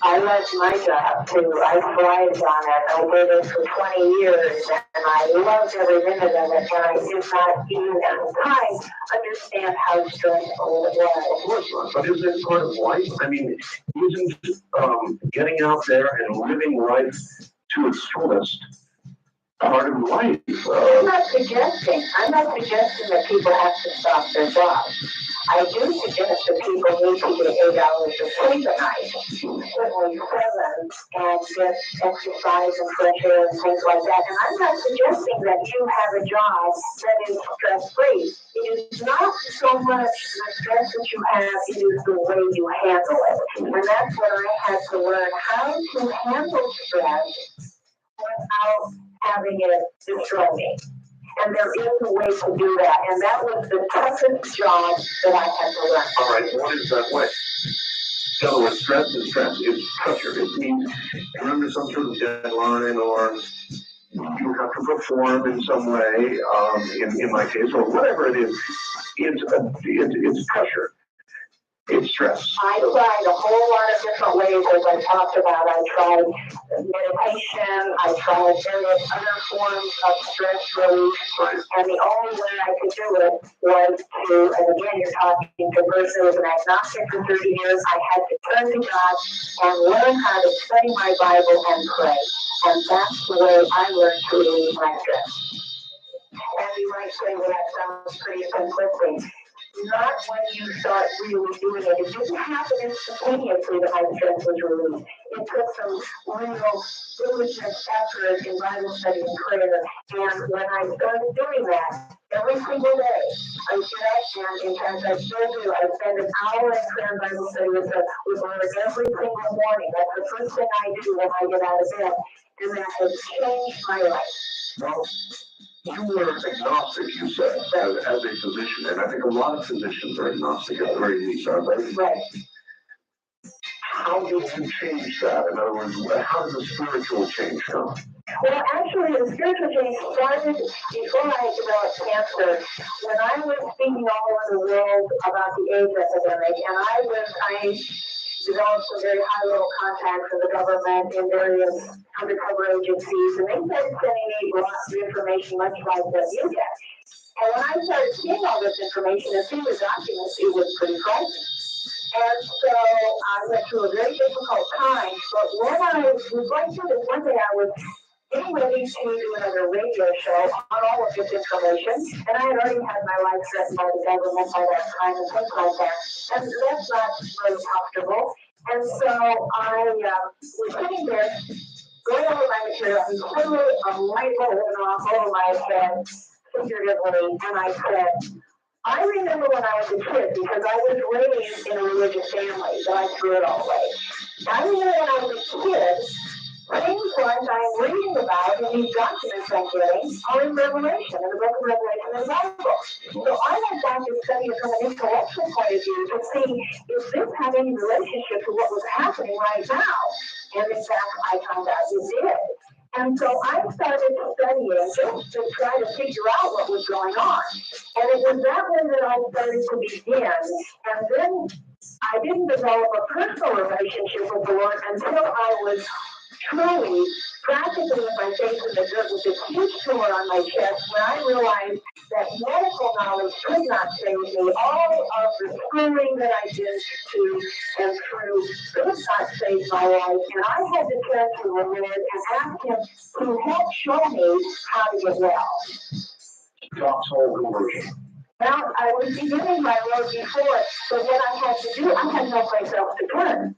I love my job too. I thrived on it. I did it for 20 years and I loved every minute of it, and I did not even at the time understand how stressful it was. Of course not, but isn't it part of life? I mean, isn't getting out there and living life to its fullest part of life? I'm not suggesting that people have to stop their jobs. I do suggest that people need to get 8 hours of sleep a night, certainly 7, and get exercise and fresh air and things like that. And I'm not suggesting that you have a job that is stress-free. It is not so much the stress that you have, it is the way you handle it. And that's what I had to learn, how to handle stress without having it destroy me. And there is a way to do that. And that was the toughest job that I had to learn. All right, what is that way? In other words, stress is stress. It's pressure. It means you're under some sort of deadline, or you have to perform in some way, in my case, or whatever it is. It's pressure. It's stress. I tried a whole lot of different ways, as I talked about. I tried meditation. I tried various other forms of stress relief. Right. And the only way I could do it was to, and again, you're talking to a person who was an agnostic for 30 years. I had to turn to God and learn how to study my Bible and pray. And that's the way I learned to relieve my stress. And you might say, well, that sounds pretty simplistic. Not when you start really doing it. It didn't happen instantaneously that my stress was relieved. It took some real diligent effort in Bible study and prayer. And when I started doing that, every single day, I get up and in fact I still do. I spend an hour in prayer and Bible study with Lord every single morning. That's the first thing I do when I get out of bed. And that has changed my life. Well, you were agnostic, you said, as a physician, and I think a lot of physicians are agnostic at the very least, aren't they? Right. How did you change that? In other words, how did the spiritual change come? Well, actually, the spiritual change started before I developed cancer. When I was speaking all over the world about the AIDS epidemic, and I developed some very high-level contacts with the government in various undercover agencies, and they started sending me lots of information, much like that you get. And when I started seeing all this information and seeing the documents, it was pretty frightening. And so I went through a very difficult time, but when I was going through this, one day I was getting ready to do another radio show on all of this information, and I had already had my life threatened by the government by that time and things like that, and that's not really comfortable. And so I was sitting there, going over my material, and literally a light bulb went off over my head, figuratively, and I said, I remember when I was a kid, because I was raised in a religious family, but I threw it all away. I remember when I was a kid, things like I'm reading about in these documents I'm getting are in Revelation, in the book of Revelation in the Bible. So I went back to study it from an intellectual point of view to see if this had any relationship to what was happening right now. And in fact, I found out it did. And so I started studying just to try to figure out what was going on. And it was that way that I started to begin. And then I didn't develop a personal relationship with the Lord until I was truly, practically with my face in the dirt with this huge tumor on my chest, when I realized that medical knowledge could not save me. All of the schooling that I did to and through could not save my life. And I had to turn to the Lord and ask Him to help show me how to get well. Gospel conversion. Now, I was beginning my road before, but what I had to do, I had no place else to turn.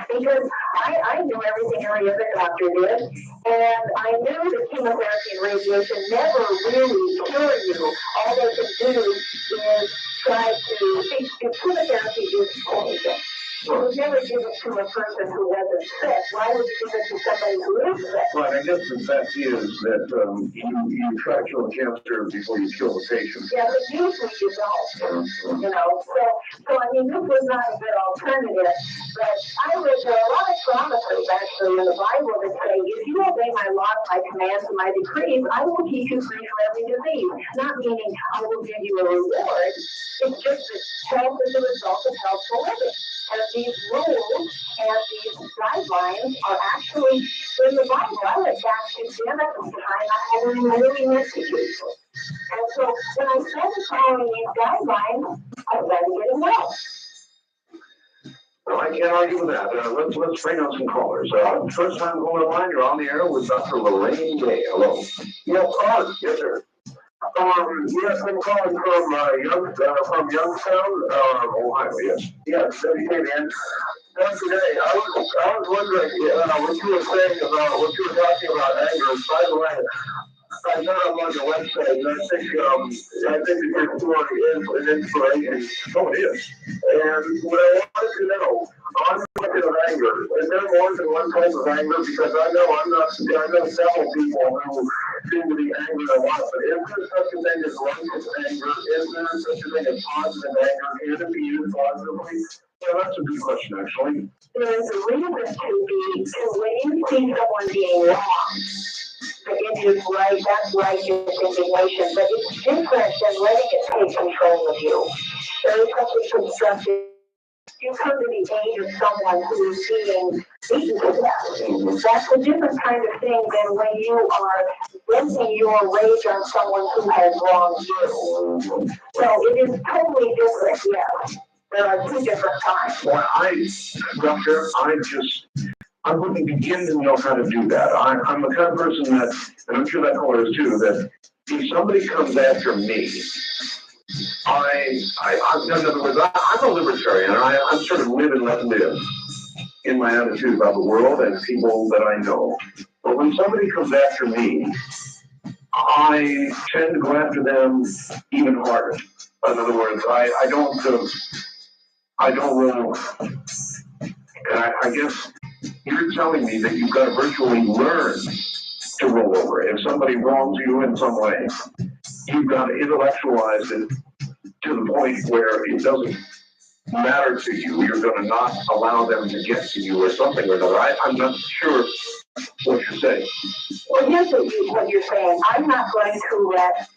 Because I knew everything every other doctor did, and I knew that chemotherapy and radiation never really cure you. All they can do is try to think chemotherapy is poison. You would never give it to a person who wasn't sick. Why would you give it to somebody who is sick? Right, I guess the fact is that you try to kill the cancer before you kill the patient. Yeah, but usually you don't. You know, so I mean, this was not a good alternative. But there are a lot of promises actually in the Bible that say, if you obey my laws, my commands, and my decrees, I will keep you free from every disease. Not meaning I will give you a reward. It's just that health is a result of healthful living. And these rules and these guidelines are actually in the Bible. I went back to the time I had really missed it. And so when I started following these guidelines, I started getting well. Well, I can't argue with that. Let's bring on some callers. First time going online, you're on the air with Dr. Lorraine Day. Hello. Yes, Yes, sir. yes, I'm calling from Youngstown, Ohio, yes. yes, WKBN. Today, I was wondering what you were saying about what you were talking about anger. By the way, I know I'm on your website, and I think your story is an inspiration. Oh, it is. And what I wanted to know, on the subject of anger, is there more than one type of anger? Because I know several people who seem to be angry a lot, but is there such a thing as righteous anger? Is there such a thing as positive anger? Can it be used positively? Yeah, that's a good question, actually. There's a reason to be, to when you see someone being wrong, it is right, that's righteous indignation, but it's different than letting it take control of you. There is something constructive. You come to the aid of someone who is being beaten to death. That's a different kind of thing than when you are venting your rage on someone who has wronged you. So it is totally different, yes. There are two different kinds. Well, Doctor, I wouldn't begin to know how to do that. I'm the kind of person that, and I'm sure that caller is too, that if somebody comes after me, in other words, I'm a libertarian, and I'm sort of live and let live in my attitude about the world and people that I know. But when somebody comes after me, I tend to go after them even harder. In other words, I don't roll. And I guess you're telling me that you've got to virtually learn to roll over. If somebody wrongs you in some way, you've got to intellectualize it to the point where it doesn't matter to you. You're going to not allow them to get to you or something or another. I'm not sure what you're saying. Well, here's what you're saying. I'm not going to let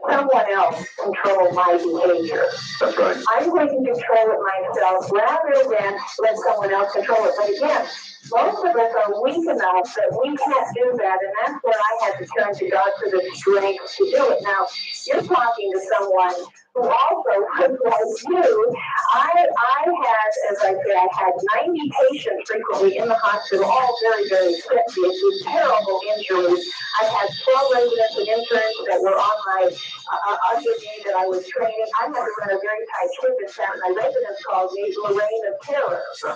someone else control my behavior. That's right. I'm going to control it myself rather than let someone else control it. But again, most of us are weak enough that we can't do that, and that's where I had to turn to God for the strength to do it. Now, you're talking to someone who also was like you. I had, as I say, I had 90 patients frequently in the hospital, all very, very sick with terrible injuries. I had 12 residents and interns that were on my under me that I was training. I had to run a very tight ship. In fact, my residents called me Lorraine of Terror. So, I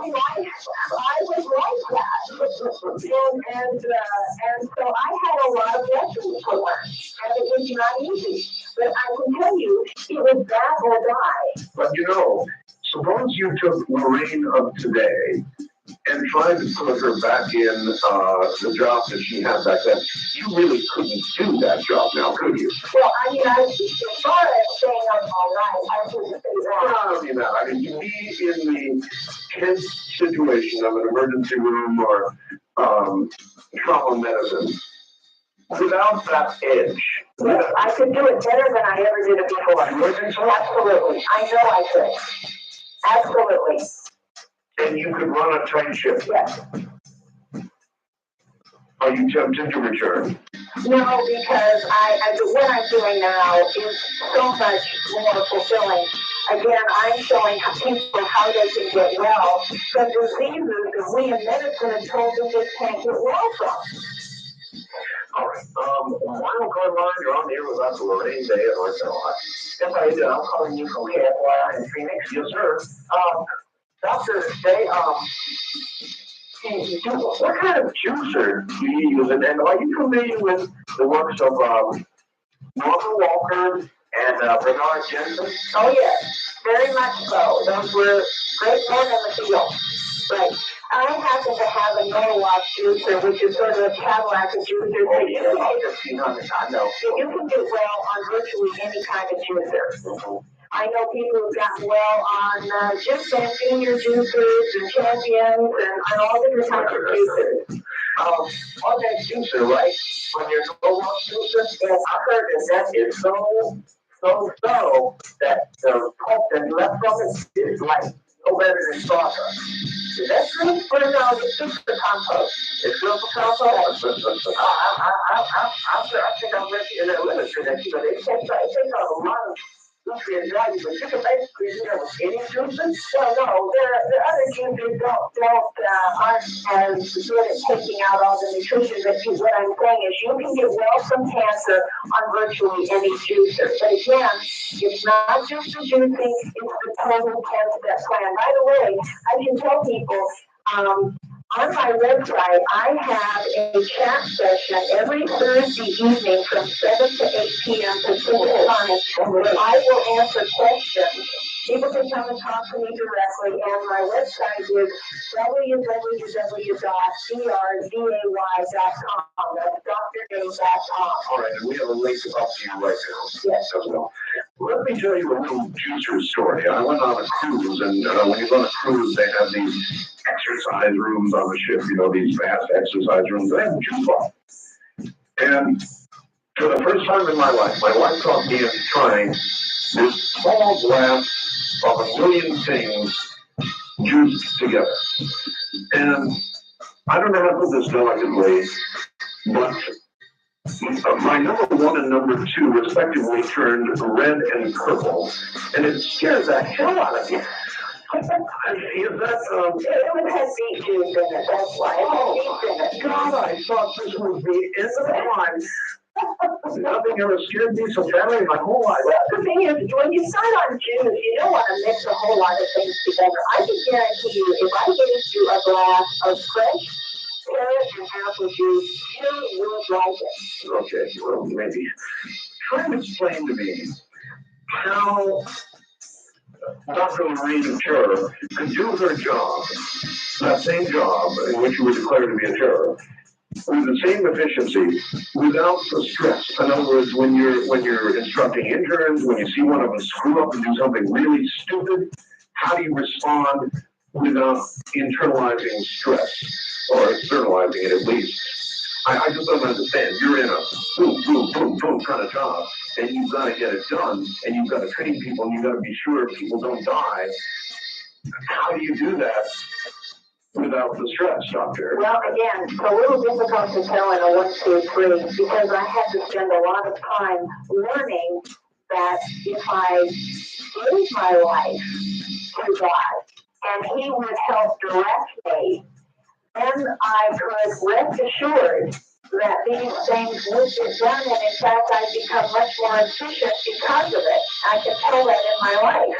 mean, I was like that. And so I had a lot of lessons to learn. And it was not easy. But I can tell you, it was that or die. But suppose you took Lorraine of today and tried to put her back in the job that she had back then. You really couldn't do that job now, could you? Well, I mean, as far as saying I'm all right, I wouldn't say that. I don't mean that. I mean, you be in the tense situation of an emergency room or trauma medicine without that edge. Yes, I could do it better than I ever did it before. You think so? Absolutely. I know I could. Absolutely. And you could run a tight ship. Yes. Are you tempted to return? No, because what I'm doing now is so much more fulfilling. Again, I'm showing people how they can get well from diseases that we in medicine have told them they can't get well from. All right. Wild card line, you're on the air with us, Lorraine Day at North Carolina. Yes, I do. I'm calling you from KFYI in Phoenix. Yes, sir. Doctor, they, what kind of juicer do you use? And are you familiar with the works of Norman Walker and Bernard Jensen? Oh, yes, very much so. Those were great men in the field. Right. I happen to have a Norwalk juicer, which is sort of a Cadillac of juicers. Oh, yeah, about 1,500, I know. You can get well on virtually any kind of juicer. Mm-hmm. I know people who've gotten well on just junior juicers and champions and all different kinds of juicers. On that juicer, right? On your Norwalk juicer, yes. I heard that is so that the pulp that's left from it is like no better than sawdust. Is that true? Well, no, it's good for compost. It's good for compost? I think I read in the literature that they take out a lot of nutrient value, but you can basically do that with any juices. Well, no, the other juices aren't as good at taking out all the nutrition. But what I'm saying is, you can get well from cancer on virtually any juicer. But again, it's not just the juicing; it's the total 10-step plan. By the way, I can tell people. On my website, I have a chat session every Thursday evening from 7 to 8 p.m. Pacific time, where I will answer questions People can come and talk to me directly, and my website is www.drday.com. That's drday.com. All right, and we have a link up to you right now. Yes. As well. Let me tell you a little juicer story. I went on a cruise, and when you go on a cruise, they have these exercise rooms on the ship, these vast exercise rooms. They have a juice bar. And for the first time in my life caught me in trying this small glass of a million things juiced together. And I don't know how to put this delicately, but my number one and number two respectively turned red and purple, and it scared the hell out of me. Is that, It would have beet juice in it, that's why. It had beets in it. God, I thought this was the end of the line. Nothing ever scared me so badly in my whole life. Well, the thing is, when you start on juice, you don't want to mix a whole lot of things together. I can guarantee you, if I gave you a glass of fresh carrot and apple juice, you would like it. Okay, well, maybe. Try to explain to me how Dr. Lorraine Terror could do her job, that same job in which you were declared to be a terror, with the same efficiency, without the stress. In other words, when you're instructing interns, when you see one of them screw up and do something really stupid, how do you respond without internalizing stress, or externalizing it at least? I just don't understand. You're in a boom, boom, boom, boom kind of job, and you've got to get it done, and you've got to train people, and you've got to be sure people don't die. How do you do that without the stress, Doctor? Well, again, it's a little difficult to tell in a 1, 2, 3 because I had to spend a lot of time learning that if I gave my life to God and He would help direct me, then I could rest assured that these things would get done, and in fact, I've become much more efficient because of it. I can tell that in my life.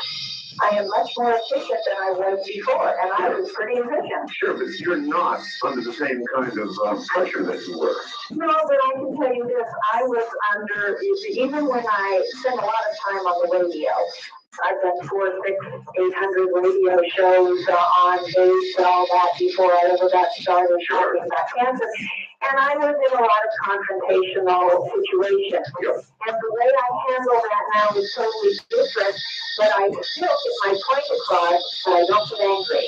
I am much more efficient than I was before, and I was pretty efficient. Sure, but you're not under the same kind of pressure that you were. No, but I can tell you this, I was under, even when I spent a lot of time on the radio, I've done 400, 600, 800 radio shows on base and all that before I ever got started talking about cancer. And I was in a lot of confrontational situations. Yep. And the way I handle that now is totally different, but I still get my point across, but I don't get angry.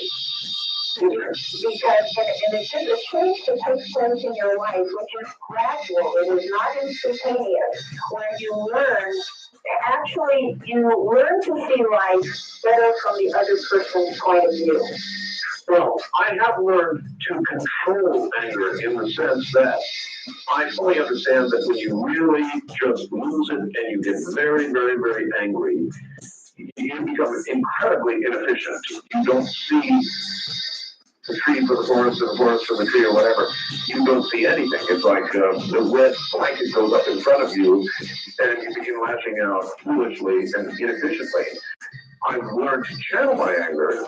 Because, and it's just a change that takes place in your life, which is gradual. It is not instantaneous. Where you learn, actually, you learn to see life better from the other person's point of view. Well, I have learned to control anger in the sense that I fully understand that when you really just lose it and you get very, very, very angry, you become incredibly inefficient. You don't see the tree for the forest or the forest for the tree or whatever. You don't see anything. It's like the red blanket goes up in front of you and you begin lashing out foolishly and inefficiently. I've learned to channel my anger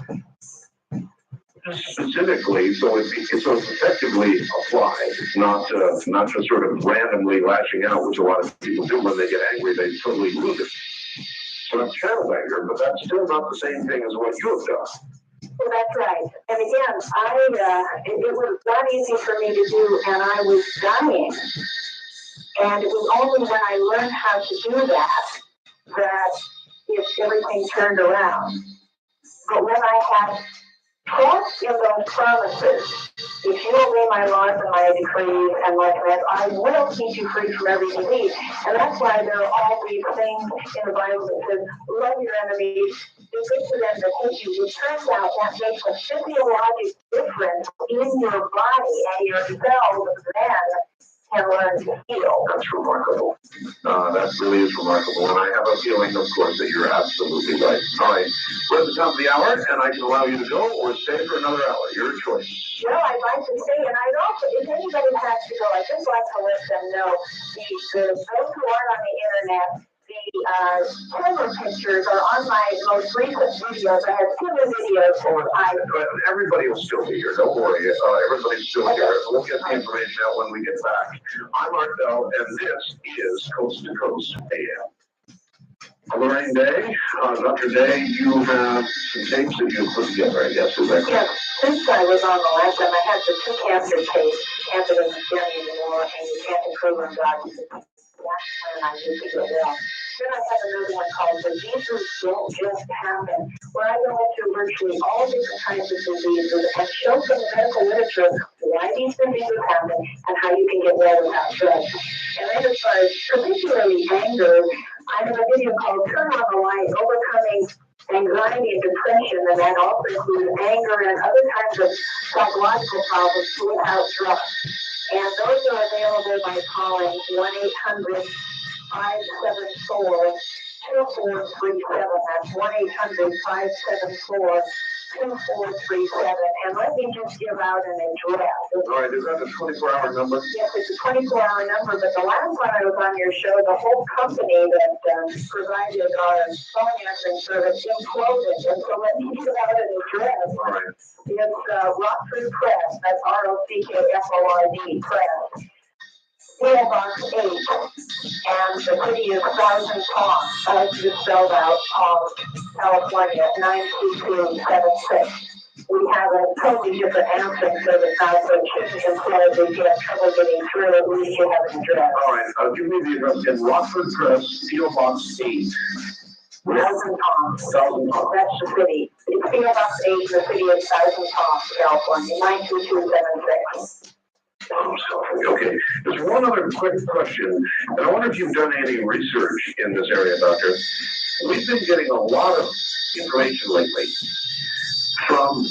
specifically so it's effectively applied, not just sort of randomly lashing out, which a lot of people do when they get angry. They totally lose it. So I've channeled anger, but that's still not the same thing as what you have done. Well, that's right. And again, it was not easy for me to do, and I was dying. And it was only when I learned how to do that everything turned around. But when I had trust in those promises, if you obey my laws and my decrees and my commands, I will keep you free from every disease. And that's why there are all these things in the Bible that says, love your enemies, do good to them that hate you. It turns out that makes a physiologic difference in your body, and your cells then can learn to heal. That's remarkable. That really is remarkable. And I have a feeling, of course, that you're absolutely right. All right, we're at the top of the hour, and I can allow you to go or stay for another hour. Your choice. Well, I'd like to stay, and I'd also, if anybody has to go, I'd just like to let them know, those who aren't on the internet, the camera pictures are on my most recent videos. I have 2 new videos. Everybody will still be here. Don't worry. Everybody's still here. We'll get the information out when we get back. I'm Art Bell, and this is Coast to Coast AM. Lorraine Day, Dr. Day, you have some tapes that you put together, I guess, is that correct? Yes, since I was on the last time, I had the two cancer tapes. Cancer doesn't scare me anymore, and you can't improve on God. That's when I used to get well. Then I have another one called Diseases Don't Just Happen, where I go into virtually all different kinds of diseases and show from the medical literature why these diseases happen and how you can get well without drugs. And then as far as particularly anger, I have a video called Turn on the Light, Overcoming Anxiety and Depression, and that also includes anger and other kinds of psychological problems without drugs. And those are available by calling 1-800-574-2437. That's 1-800-574-2437. And let me just give out an address. All right, is that the 24-hour number? Yes, it's a 24-hour number, but the last time I was on your show, the whole company that provided our phone answering service imploded. And so let me give out an address. All right. It's Rockford Press, that's ROCKFORD Press, PO Box 8, and the city is Thousand Palms, as you spelled out, California, 92276. We have a totally different answering service now, so it shouldn't imply that you have trouble getting through, at least you have an address. All right, give me the address again. Rockford Press, PO Box 8. Thousand Palms. Thousand Palms. That's the city. It's PO Box 8, the city of Thousand Palms, California, 92276. Okay, there's one other quick question, and I wonder if you've done any research in this area, Doctor. We've been getting a lot of information lately from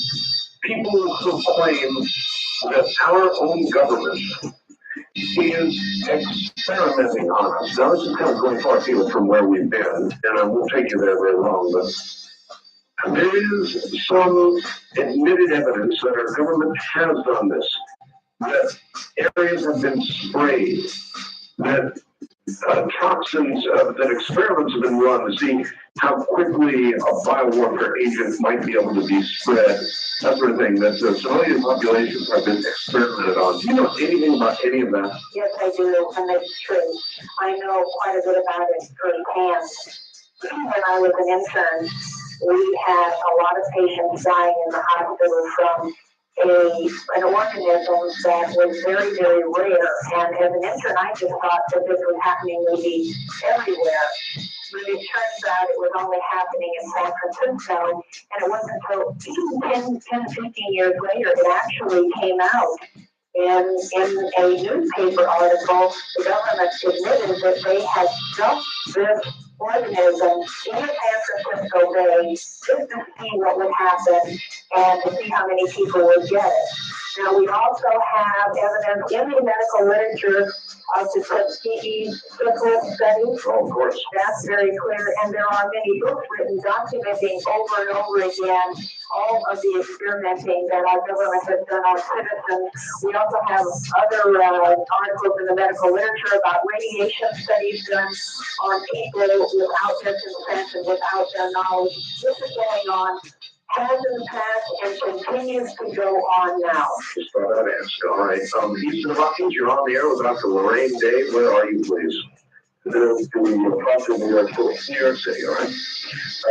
people who claim that our own government is experimenting on us. Now, this is kind of going far afield from where we've been, and I won't take you there very long, but there is some admitted evidence that our government has done this, that areas have been sprayed, that toxins, that experiments have been run to see how quickly a biowarfare agent might be able to be spread, that sort of thing, that civilian populations have been experimented on. Do you know anything about any of that? Yes, I do, and it's true. I know quite a bit about it firsthand. When I was an intern, we had a lot of patients dying in the hospital from an organism that was very, very rare. And as an intern, I just thought that this was happening maybe everywhere. But it turns out it was only happening in San Francisco. And it wasn't until 10, 15 years later it actually came out. In a newspaper article, the government admitted that they had stuffed this organism in San Francisco Bay just to see what would happen and to see how many people would get it. Now, we also have evidence in the medical literature of the Tuskegee syphilis studies. Oh, of course. That's very clear, and there are many books written documenting over and over again all of the experimenting that our government has done on citizens. We also have other articles in the medical literature about radiation studies done on people without their consent and without their knowledge. This is going on, has in the past, and continues to go on now. Just thought I'd ask. All right. Eastern Hopkins, you're on the air with Dr. Lorraine Day. Where are you, please? The process in New York City. New York City, all right. I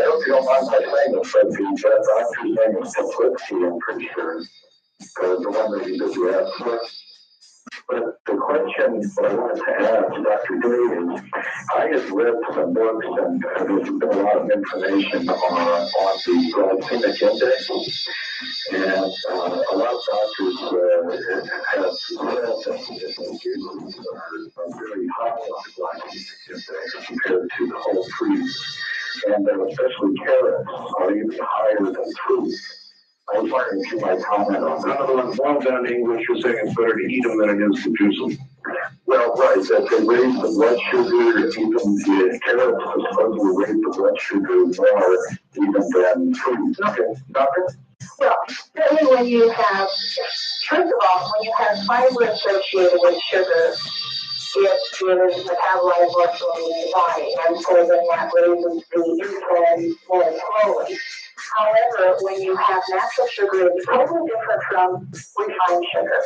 hope you don't mind my saying this, but the doctor's name is Simplicity, I'm pretty sure. The one that you did the ask for. But the question that I wanted to ask Dr. Day is, I have read some books and there's been a lot of information on the glycemic index. And a lot of doctors have said that the ingredients are very high on the glycemic index compared to the whole foods. And especially carrots are even higher than fruit. I was wondering if you might comment on that. In other words, boiled down to English, you're saying it's better to eat them than it is to juice them. Well, right, that they raise the blood sugar, even the carrots supposedly raise the blood sugar more even than fruit. Okay, doctor? Well, certainly when you have, first of all, when you have fiber associated with sugar, it is metabolized more slowly in the body, and so then that raises the insulin more slowly. However, when you have natural sugar, it's totally different from refined sugar.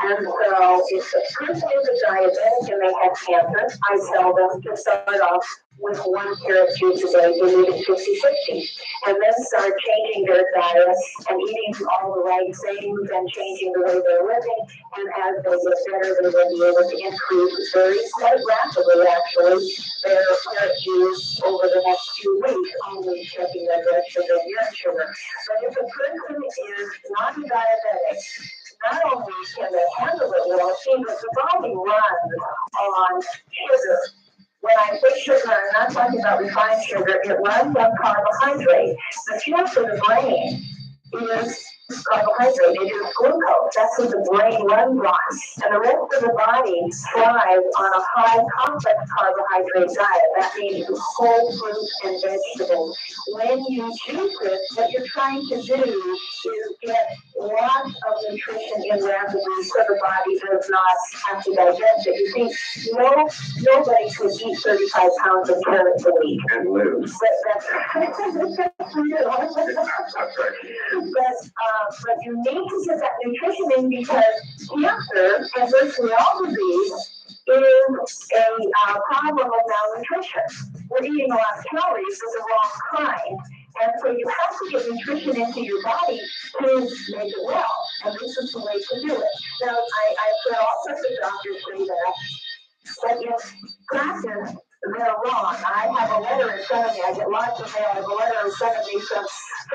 And so if the person is a diabetic and they have cancer, I tell them to start off with 1 carrot juice a day, diluted 50-50, and then start changing their diet and eating all the right things and changing the way they're living. And as they get better, they will be able to increase quite rapidly, actually, their carrot juice over the next 2 weeks, only checking their blood sugar and urine sugar. But if a person is not diabetic, not only can they handle it well, see, but the body runs on sugar. When I say sugar, I'm not talking about refined sugar. It runs on carbohydrate. The fuel for the brain is carbohydrate. It is glucose. That's what the brain runs on. And the rest of the body thrives on a high complex carbohydrate diet. That means whole fruits and vegetables. When you choose this, what you're trying to do is get lots of nutrition in rapidly so the body does not have to digest it. You see, nobody could eat 35 pounds of carrots a week. And live. That's but you need to get that nutrition in because cancer and virtually all disease is a problem of malnutrition. We're eating a lot of calories of the wrong kind. And so you have to get nutrition into your body to make it well. And this is the way to do it. Now, I've heard all sorts of doctors say that, but in practice, they're wrong. I have a letter in front of me. I get lots of mail. I have a letter in front of me from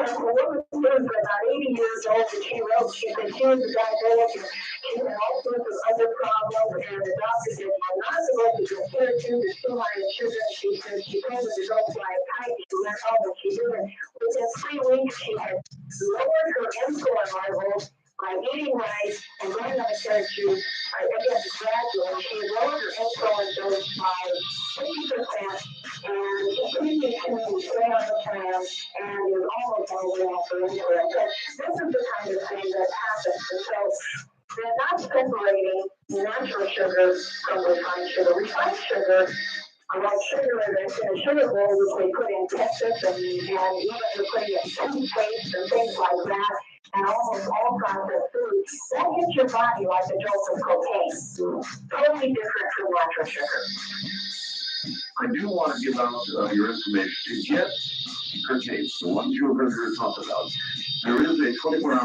a woman who's about 80 years old, and she wrote, she said she was a diabetic, and she had all sorts of other problems, and the doctor said, you're not supposed to get carrot juice, it's too high in sugar, and she said she told her to go fly a kite, she went home, and she did it. Within 3 weeks, she had lowered her insulin levels by eating right and going on a carrot juice, again, gradually, she had lowered her insulin dose by 50% and continued to stay on the plan and is almost all the way off her insulin. So this is the kind of thing that happens. And so they're not separating natural sugar from refined sugar. Refined sugar, like sugar that's in a sugar bowl, which they put in ketchup and even they're putting in toothpaste and things like that, and almost all processed food, that hits your body like a jolt of cocaine. Totally different from natural sugar. I do want to give out your information to get her tapes, the ones you have heard her talk about. There is a 24-hour